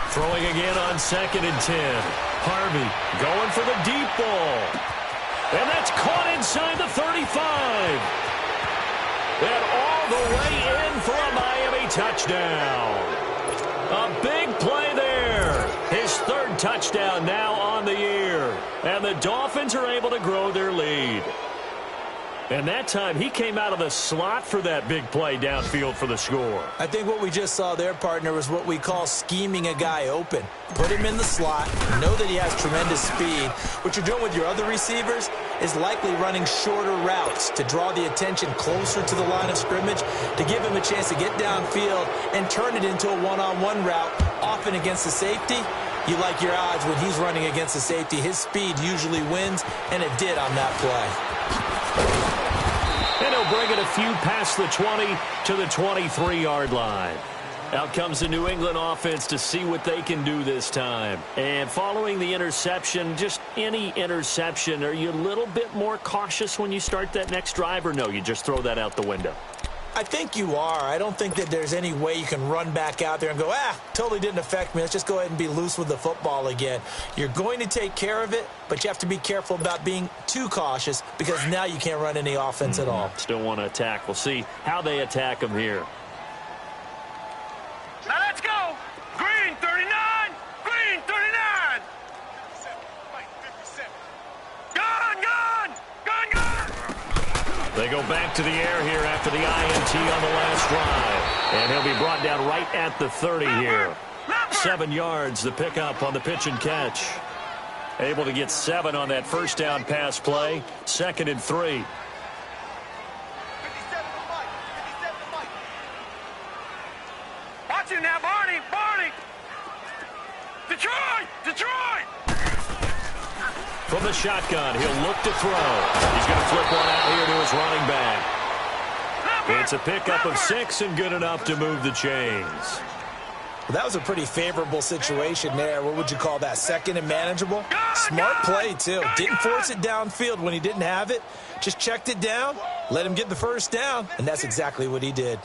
Throwing again on 2nd and 10. Harvey going for the deep ball. And that's caught inside the 35. And all the way in for a Miami touchdown. A big play there. His 3rd touchdown now on the year. And the Dolphins are able to grow their lead. And that time, he came out of the slot for that big play downfield for the score. I think what we just saw there, partner, was what we call scheming a guy open. Put him in the slot, know that he has tremendous speed. What you're doing with your other receivers is likely running shorter routes to draw the attention closer to the line of scrimmage, to give him a chance to get downfield and turn it into a one-on-one route, often against the safety. You like your odds when he's running against the safety. His speed usually wins, and it did on that play. And he'll bring it a few past the 20 to the 23-yard line. Out comes the New England offense to see what they can do this time. And following the interception, just any interception, are you a little bit more cautious when you start that next drive, or no, you just throw that out the window? I think you are. I don't think that there's any way you can run back out there and go, totally didn't affect me. Let's just go ahead and be loose with the football again. You're going to take care of it, but you have to be careful about being too cautious because now you can't run any offense at all. Still want to attack. We'll see how they attack them here. Now let's go. Green 39. Green 39. Gun! Gun! Gun! Gun! They go back to the air here after the INT on the last drive. And he'll be brought down right at the 30 here. 7 yards, the pickup on the pitch and catch. Able to get 7 on that first down pass play. 2nd and 3. Watch him now, Barney. Barney. Detroit! Detroit! From the shotgun, he'll look to throw. He's going to flip one out here to his running back. It's a pickup of 6 and good enough to move the chains. Well, that was a pretty favorable situation there. What would you call that? Second and manageable? Smart play, too. Didn't force it downfield when he didn't have it. Just checked it down, let him get the first down, and that's exactly what he did.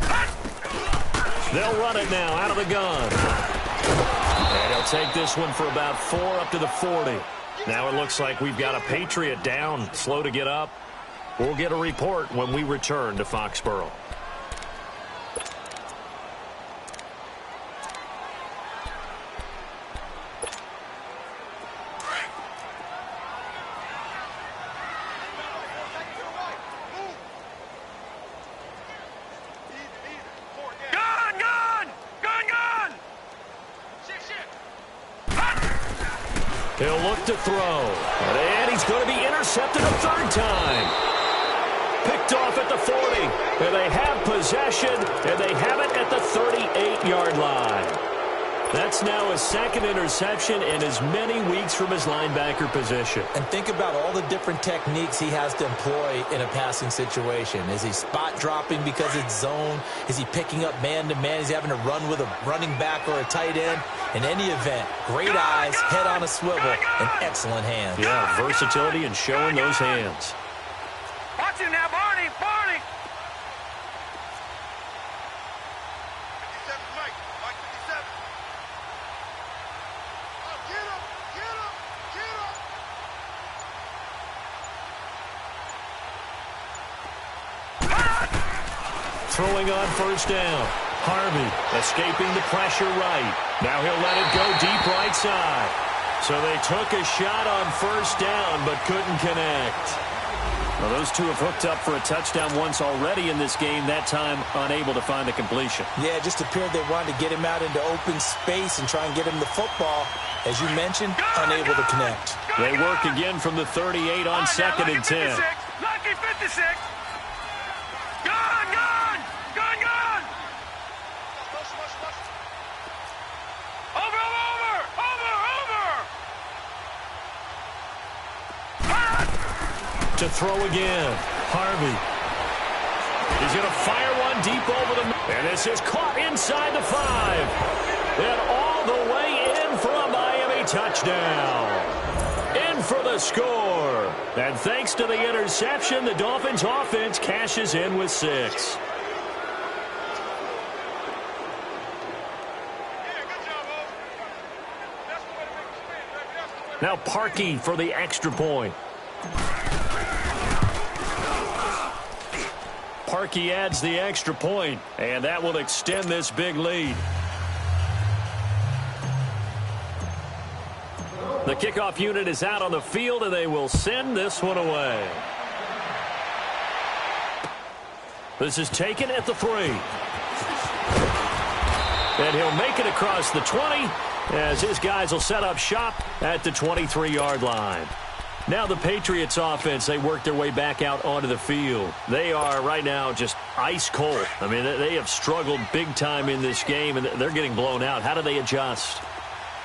They'll run it now out of the gun. And he'll take this one for about 4 up to the 40. Now it looks like we've got a Patriot down, slow to get up. We'll get a report when we return to Foxborough. He'll look to throw. And he's going to be intercepted a third time. Picked off at the 40. And they have possession, and they have it at the 38-yard line. That's now his second interception in as many weeks from his linebacker position. And think about all the different techniques he has to employ in a passing situation. Is he spot dropping because it's zone? Is he picking up man-to-man? Is he having to run with a running back or a tight end? In any event, great eyes, head on a swivel, and excellent hands. Yeah, versatility and showing those hands. Watch him now, Barney! Barney! 57 Mike. Mike 57. Oh, get him! Get him! Get him! Throwing on first down. Harvey escaping the pressure right. Now he'll let it go deep right side. So they took a shot on first down but couldn't connect. Well, those two have hooked up for a touchdown once already in this game, that time unable to find the completion. Yeah, it just appeared they wanted to get him out into open space and try and get him the football. As you mentioned, unable to connect. They work again from the 38 on second and 10. Lucky 56. Gone, gone, gone, gone. Over, over, over, over. To throw again. Harvey. He's going to fire one deep over the... And this is caught inside the 5. And all the way in for a Miami touchdown. In for the score. And thanks to the interception, the Dolphins offense cashes in with 6. Now Parkey for the extra point. Parkey adds the extra point, and that will extend this big lead. The kickoff unit is out on the field, and they will send this one away. This is taken at the 3. And he'll make it across the 20 as his guys will set up shop at the 23-yard line. Now the Patriots offense, they work their way back out onto the field. They are right now just ice cold. I mean, they have struggled big time in this game, and they're getting blown out. How do they adjust?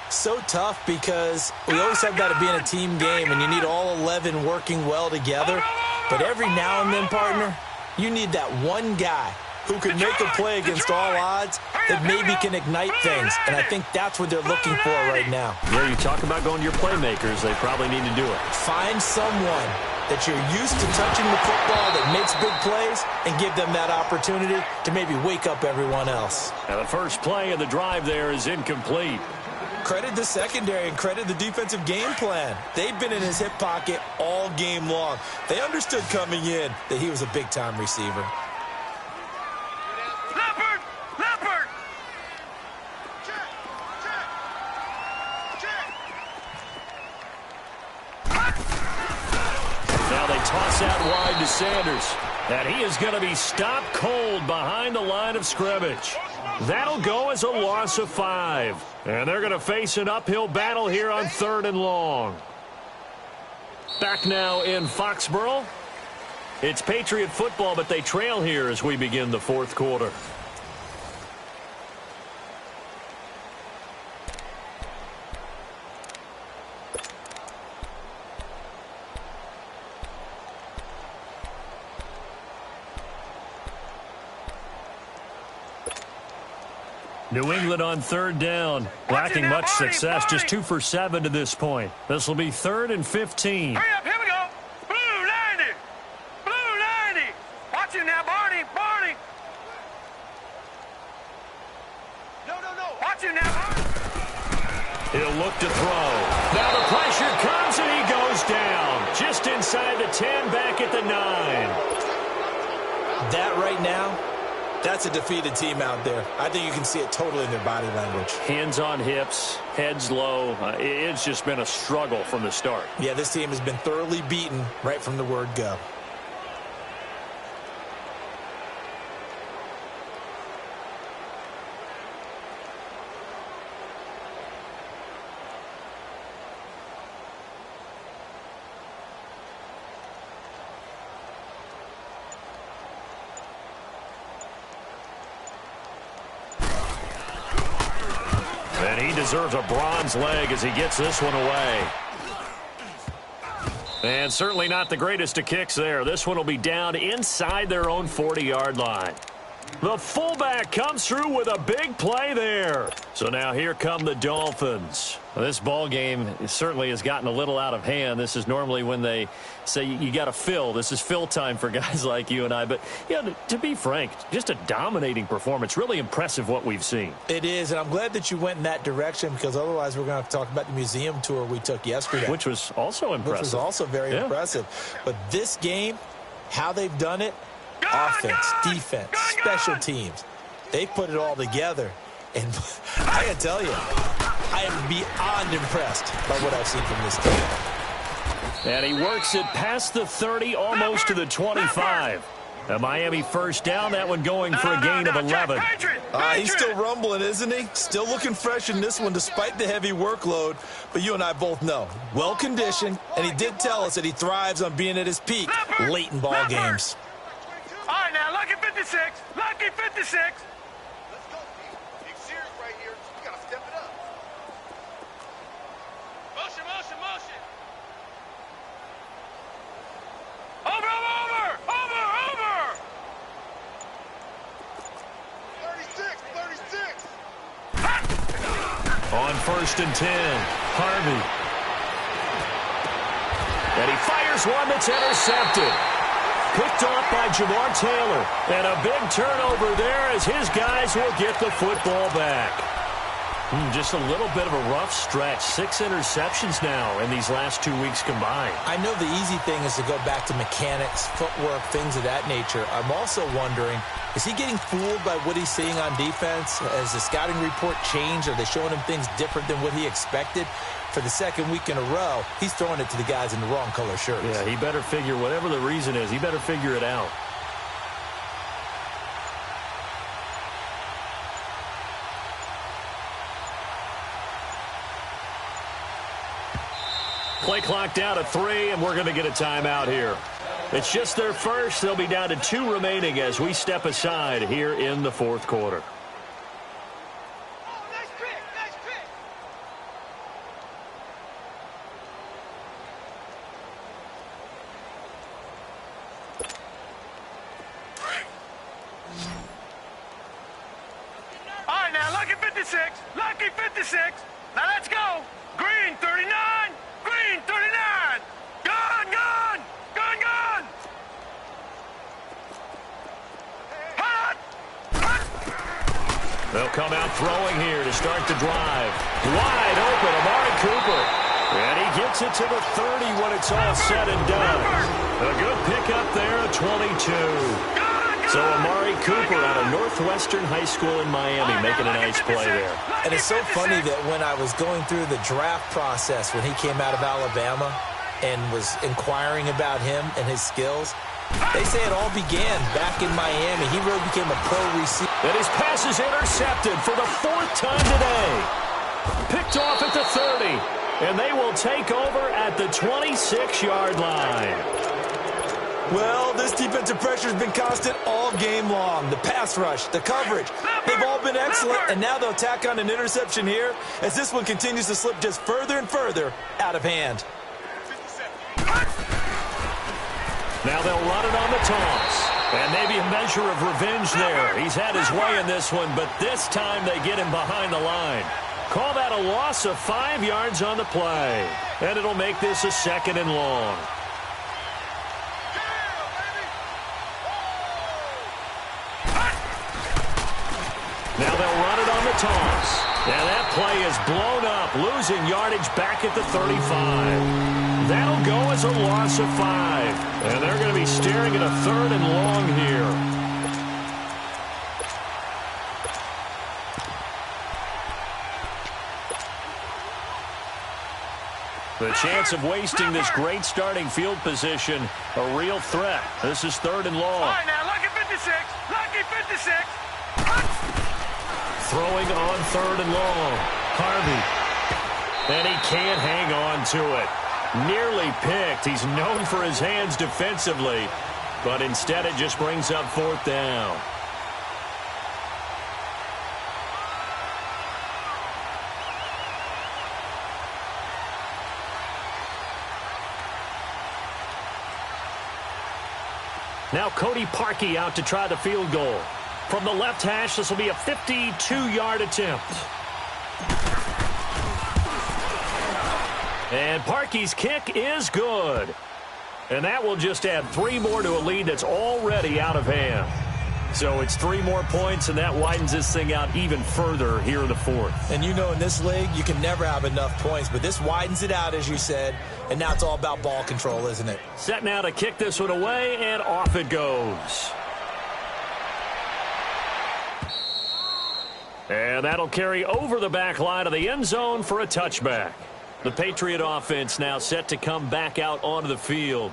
So tough because we always have that to be in a team game, and you need all 11 working well together. But every now and then, partner, you need that one guy who can make a play against all odds that maybe can ignite things. And I think that's what they're looking for right now. Yeah, you talk about going to your playmakers. They probably need to do it. Find someone that you're used to touching the football that makes big plays and give them that opportunity to maybe wake up everyone else. Now the first play of the drive there is incomplete. Credit the secondary and credit the defensive game plan. They've been in his hip pocket all game long. They understood coming in that he was a big-time receiver. Leopard! Leopard! Now they toss out wide to Sanders. And he is going to be stopped cold behind the line of scrimmage. That'll go as a loss of 5. And they're going to face an uphill battle here on 3rd and long. Back now in Foxborough. It's Patriot football, but they trail here as we begin the 4th quarter. New England on third down, lacking much success, just 2 for 7 to this point. This will be 3rd and 15. Hurry up, here we go. Blue 90. Blue 90. Watch it now, Barney. Barney. No. Watch it now, Barney. He'll look to throw. Now the pressure comes and he goes down. Just inside the 10, back at the 9. That right now, that's a defeated team out there. I think you can see it totally in their body language. Hands on hips, heads low. It's just been a struggle from the start. Yeah, this team has been thoroughly beaten right from the word go. And he deserves a bronze leg as he gets this one away. And certainly not the greatest of kicks there. This one will be down inside their own 40-yard line. The fullback comes through with a big play there. So now here come the Dolphins. Well, this ball game certainly has gotten a little out of hand. This is normally when they say you got to fill. This is fill time for guys like you and I. But, yeah, to be frank, just a dominating performance. Really impressive what we've seen. It is, and I'm glad that you went in that direction because otherwise we're going to have to talk about the museum tour we took yesterday. Which was also impressive. Which was also very impressive. But this game, how they've done it, offense, defense, special teams, they put it all together. And I got to tell you, I am beyond impressed by what I've seen from this team. And he works it past the 30, almost to the 25. A Miami first down, that one going for a gain of 11. He's still rumbling, isn't he? Still looking fresh in this one despite the heavy workload. But you and I both know, well-conditioned, and he did tell us that he thrives on being at his peak late in ball games. All right, now, lucky 56. Lucky 56. Let's go, Pete. Big series right here. We got to step it up. Motion. Over. 36. On 1st and 10, Harvey. And he fires one that's intercepted. Picked off by Jamar Taylor. And a big turnover there as his guys will get the football back. Just a little bit of a rough stretch. 6 interceptions now in these last 2 weeks combined. I know the easy thing is to go back to mechanics, footwork, things of that nature. I'm also wondering, is he getting fooled by what he's seeing on defense? Has the scouting report changed? Are they showing him things different than what he expected? For the second week in a row, he's throwing it to the guys in the wrong color shirts. Yeah, he better figure, whatever the reason is, he better figure it out. Play clock down to 3, and we're going to get a timeout here. It's just their first. They'll be down to 2 remaining as we step aside here in the 4th quarter. All right, now, lucky 56. Lucky 56. Now, let's go. Green 39. Green 39. Gun. Hot. They'll come out throwing here to start the drive. Wide open, Amari Cooper. And he gets it to the 30 when it's all said and done. A good pickup there, a 22. So Amari Cooper out of Northwestern High School in Miami making a nice play there. And it's so funny that when I was going through the draft process when he came out of Alabama and was inquiring about him and his skills, they say it all began back in Miami. He really became a pro receiver. And his pass is intercepted for the 4th time today. Picked off at the 30. And they will take over at the 26-yard line. Well, this defensive pressure has been constant all game long. The pass rush, the coverage, they've all been excellent, and now they'll tack on an interception here as this one continues to slip just further and further out of hand. Now they'll run it on the toss. And maybe a measure of revenge there. He's had his way in this one, but this time they get him behind the line. Call that a loss of 5 yards on the play. And it'll make this a 2nd and long. Now they'll run it on the toss. And that play is blown up, losing yardage back at the 35. That'll go as a loss of 5. And they're going to be staring at a 3rd and long here. The chance of wasting this great starting field position, a real threat. This is 3rd and long. All right, now, lucky 56. Lucky 56. Throwing on 3rd and long. Harvey. And he can't hang on to it. Nearly picked. He's known for his hands defensively, but instead it just brings up 4th down. Now Cody Parkey out to try the field goal. From the left hash, this will be a 52-yard attempt. And Parkey's kick is good. And that will just add 3 more to a lead that's already out of hand. So it's 3 more points, and that widens this thing out even further here in the 4th. And you know, in this league, you can never have enough points, but this widens it out, as you said, and now it's all about ball control, isn't it? Set now to kick this one away, and off it goes. And that'll carry over the back line of the end zone for a touchback. The Patriot offense now set to come back out onto the field.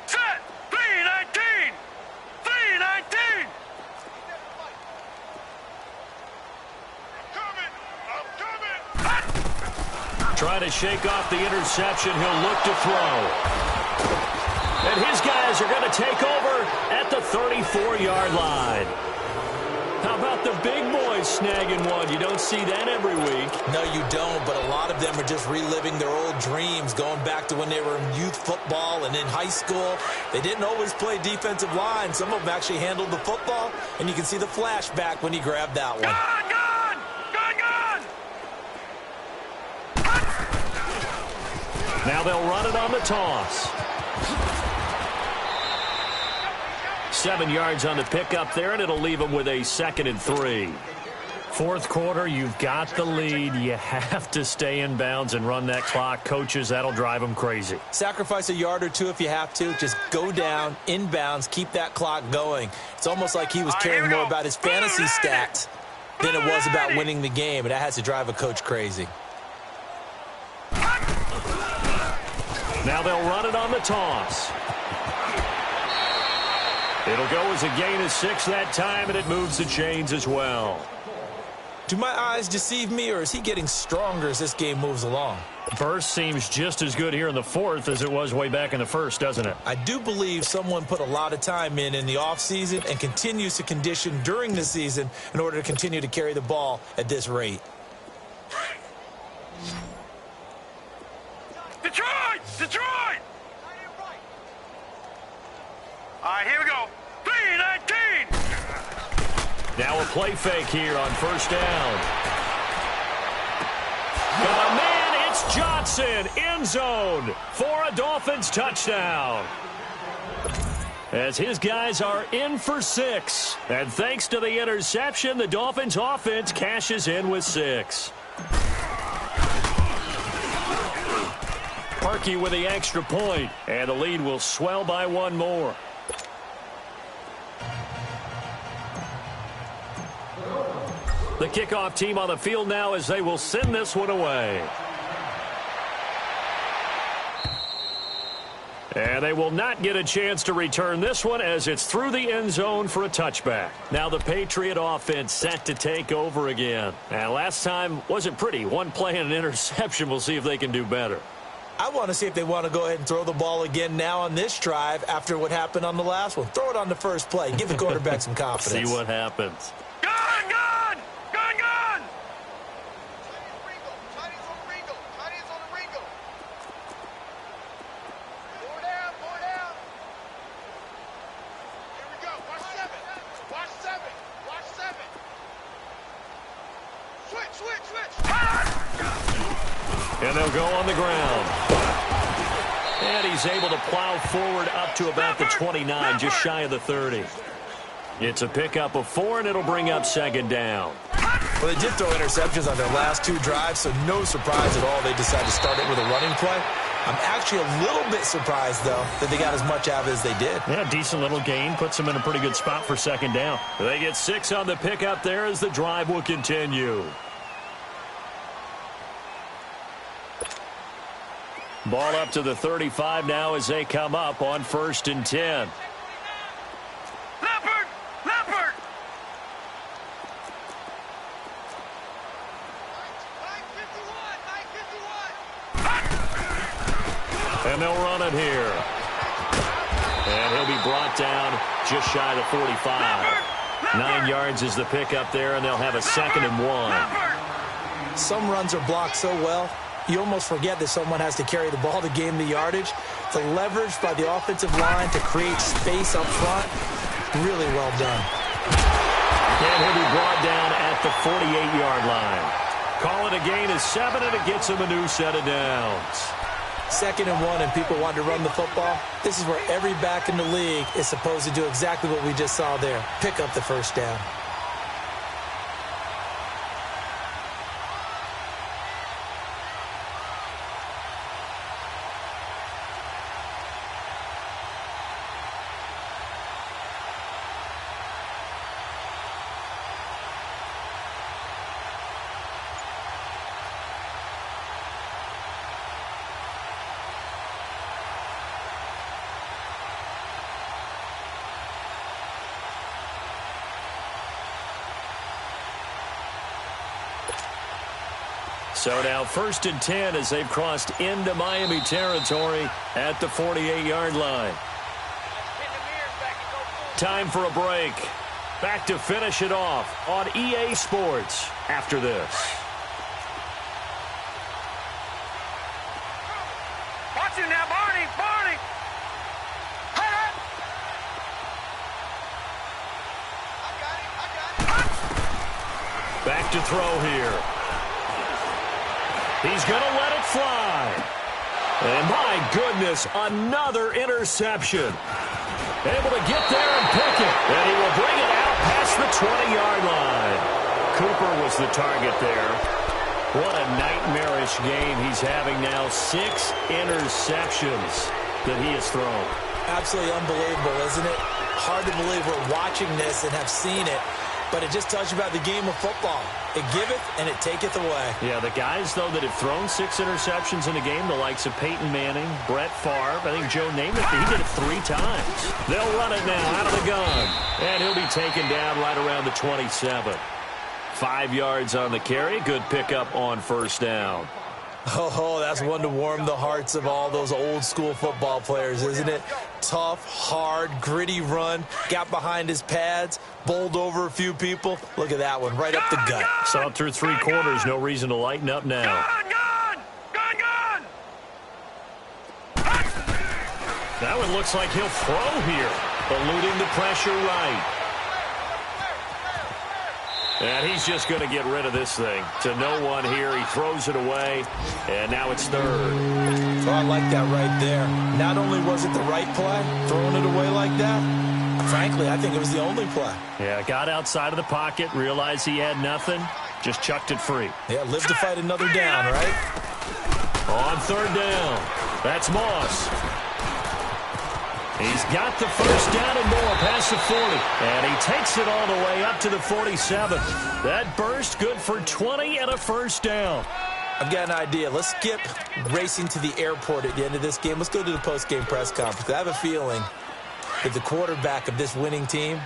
Set. 3-19. 3-19. I'm coming. Trying to shake off the interception. He'll look to throw. And his guys are going to take over at the 34-yard line. How about the big boys snagging one? You don't see that every week. No, you don't, but a lot of them are just reliving their old dreams, going back to when they were in youth football and in high school. They didn't always play defensive line. Some of them actually handled the football, and you can see the flashback when he grabbed that one. Gone, gone. Gone, gone. Now they'll run it on the toss. 7 yards on the pickup there, and it'll leave them with a 2nd and 3. 4th quarter, you've got the lead. You have to stay in bounds and run that clock. Coaches, that'll drive them crazy. Sacrifice a yard or 2 if you have to. Just go down, in bounds, keep that clock going. It's almost like he was caring more about his fantasy stats than it was about winning the game, and that has to drive a coach crazy. Now they'll run it on the toss. It'll go as a gain of 6 that time, and it moves the chains as well. Do my eyes deceive me, or is he getting stronger as this game moves along? Burst seems just as good here in the 4th as it was way back in the 1st, doesn't it? I do believe someone put a lot of time in the offseason and continues to condition during the season in order to continue to carry the ball at this rate. Detroit! Detroit! All right, here we go. 3-19. Now a play fake here on 1st down. Got a man, it's Johnson, end zone for a Dolphins touchdown. As his guys are in for 6. And thanks to the interception, the Dolphins offense cashes in with 6. Parkey with the extra point, and the lead will swell by 1 more. The kickoff team on the field now as they will send this one away. And they will not get a chance to return this one as it's through the end zone for a touchback. Now the Patriot offense set to take over again. And last time wasn't pretty. 1 play and an interception. We'll see if they can do better. I want to see if they want to go ahead and throw the ball again now on this drive after what happened on the last one. Throw it on the first play. Give the quarterback some confidence. See what happens. Gone, gone! And they'll go on the ground. And he's able to plow forward up to about the 29, just shy of the 30. It's a pickup of 4, and it'll bring up second down. Well, they did throw interceptions on their last 2 drives, so no surprise at all they decided to start it with a running play. I'm actually a little bit surprised, though, that they got as much out of it as they did. Yeah, decent little gain. Puts them in a pretty good spot for second down. They get 6 on the pickup there as the drive will continue. Ball up to the 35 now as they come up on 1st and 10. Leopard! Leopard! And they'll run it here. And he'll be brought down just shy of the 45. 9 yards is the pickup there, and they'll have a 2nd and 1. Some runs are blocked so well, you almost forget that someone has to carry the ball to gain the yardage. The leverage by the offensive line to create space up front, really well done. And he'll be brought down at the 48-yard line. Call it a gain of 7, and it gets him a new set of downs. 2nd and 1, and people want to run the football. This is where every back in the league is supposed to do exactly what we just saw there. Pick up the first down. So now 1st and 10 as they've crossed into Miami territory at the 48-yard line. Time for a break. Back to finish it off on EA Sports after this. Watch him now, Barney! Barney! Back to throw here. He's going to let it fly. And my goodness, another interception. Able to get there and pick it. And he will bring it out past the 20-yard line. Cooper was the target there. What a nightmarish game he's having now. 6 interceptions that he has thrown. Absolutely unbelievable, isn't it? Hard to believe we're watching this and have seen it. But it just tells you about the game of football. It giveth and it taketh away. Yeah, the guys, though, that have thrown 6 interceptions in a game, the likes of Peyton Manning, Brett Favre, I think Joe Namath, he did it 3 times. They'll run it now out of the gun. And he'll be taken down right around the 27. 5 yards on the carry. Good pickup on 1st down. Oh, that's one to warm the hearts of all those old-school football players, isn't it? Tough, hard, gritty run. Got behind his pads, bowled over a few people. Look at that one, right up the gut. Saw it through 3 quarters. No reason to lighten up now. Gun! That one looks like he'll throw here. Eluding the pressure right. And he's just going to get rid of this thing. To no one here. He throws it away. And now it's 3rd. So I like that right there. Not only was it the right play, throwing it away like that, frankly, I think it was the only play. Yeah, got outside of the pocket, realized he had nothing, just chucked it free. Yeah, live to fight another down, right? On 3rd down. That's Moss. He's got the 1st down and more past the 40. And he takes it all the way up to the 47. That burst good for 20 and a 1st down. I've got an idea. Let's skip racing to the airport at the end of this game. Let's go to the post-game press conference. I have a feeling that the quarterback of this winning team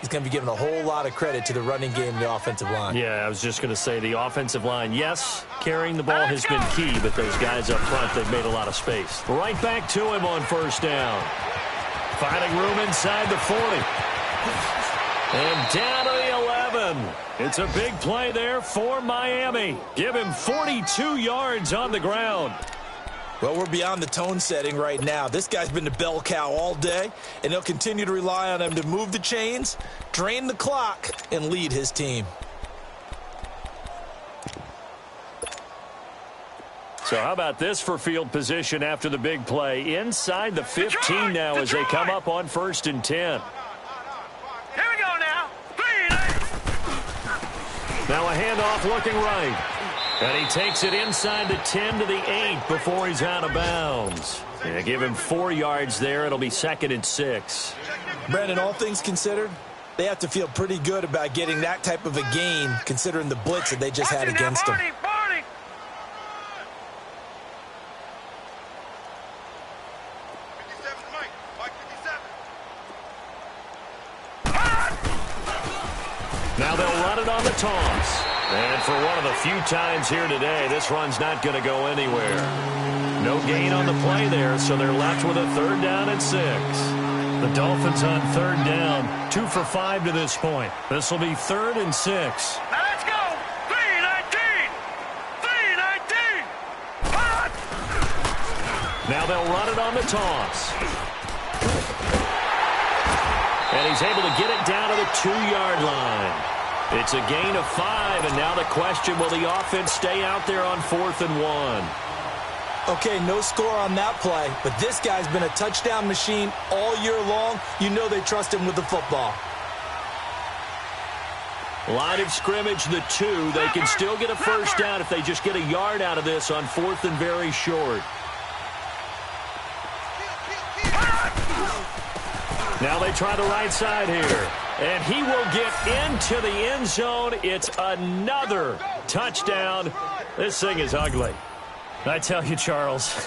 is going to be giving a whole lot of credit to the running game and the offensive line. Yeah, I was just going to say the offensive line, yes, carrying the ball has been key, but those guys up front, they've made a lot of space. Right back to him on 1st down. Finding room inside the 40. And down to the 11. It's a big play there for Miami. Give him 42 yards on the ground. Well, we're beyond the tone setting right now. This guy's been the bell cow all day, and he'll continue to rely on him to move the chains, drain the clock, and lead his team. So how about this for field position after the big play? Inside the 15 now as they come up on 1st and 10. Here we go now. 3 and 8. Now a handoff looking right. And he takes it inside the 10 to the 8 before he's out of bounds. Yeah, give him 4 yards there. It'll be 2nd and 6. Brandon, all things considered, they have to feel pretty good about getting that type of a gain considering the blitz that they just had against them. Now they'll run it on the toss. And for one of the few times here today, this run's not going to go anywhere. No gain on the play there, so they're left with a 3rd down and 6. The Dolphins on 3rd down, 2 for 5 to this point. This will be 3rd and 6. Now let's go. 3-19. 3-19. Now they'll run it on the toss. And he's able to get it down to the 2-yard line. It's a gain of 5, and now the question, will the offense stay out there on 4th and 1? Okay, no score on that play, but this guy's been a touchdown machine all year long. You know they trust him with the football. Line of scrimmage, the 2. They can still get a 1st down if they just get a yard out of this on 4th and very short. Now they try the right side here. And he will get into the end zone. It's another touchdown. This thing is ugly. I tell you, Charles,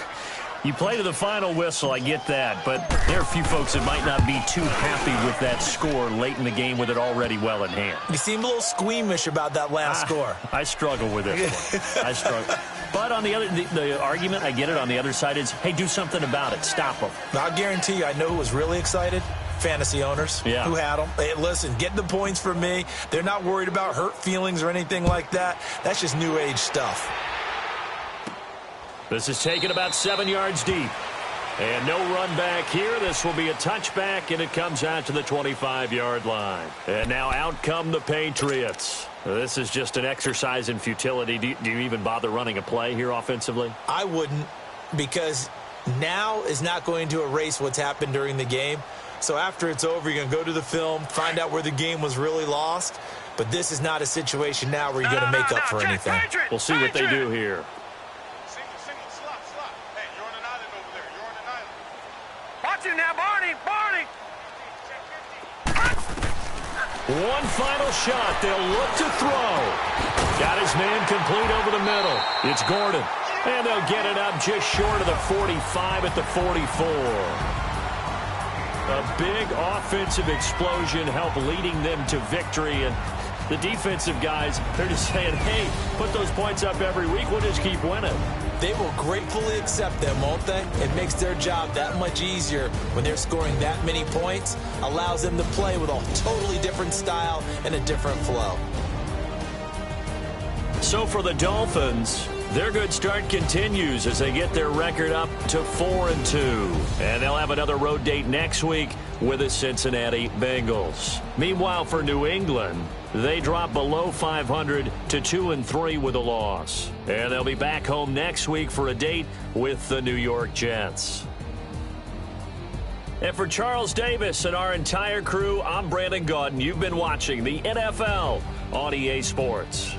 you play to the final whistle, I get that. But there are a few folks that might not be too happy with that score late in the game with it already well in hand. You seem a little squeamish about that last score. I struggle with this one. I struggle. But on the other, the argument, I get it, on the other side is, hey, do something about it. Stop them. I'll guarantee you, I know who was really excited. Fantasy owners who had them. Hey, listen, get the points for me. They're not worried about hurt feelings or anything like that. That's just new age stuff. This is taken about 7 yards deep. And no run back here. This will be a touchback, and it comes out to the 25-yard line. And now out come the Patriots. This is just an exercise in futility. Do you even bother running a play here offensively? I wouldn't, because now is not going to erase what's happened during the game. So after it's over, you're going to go to the film, find out where the game was really lost. But this is not a situation now where you're going to make up for anything. We'll see what they do here. Single, slot. Hey, you're on an island over there. You're on an island. Watch it now, Barney. One final shot. They'll look to throw. Got his man complete over the middle. It's Gordon. And they'll get it up just short of the 45 at the 44. A big offensive explosion helped leading them to victory. And the defensive guys, they're just saying, hey, put those points up every week. We'll just keep winning. They will gratefully accept them, won't they? It makes their job that much easier when they're scoring that many points. Allows them to play with a totally different style and a different flow. So for the Dolphins, their good start continues as they get their record up to 4-2. And they'll have another road date next week with the Cincinnati Bengals. Meanwhile, for New England, they drop below 500 to 2-3 with a loss. And they'll be back home next week for a date with the New York Jets. And for Charles Davis and our entire crew, I'm Brandon Gaudin. You've been watching the NFL on EA Sports.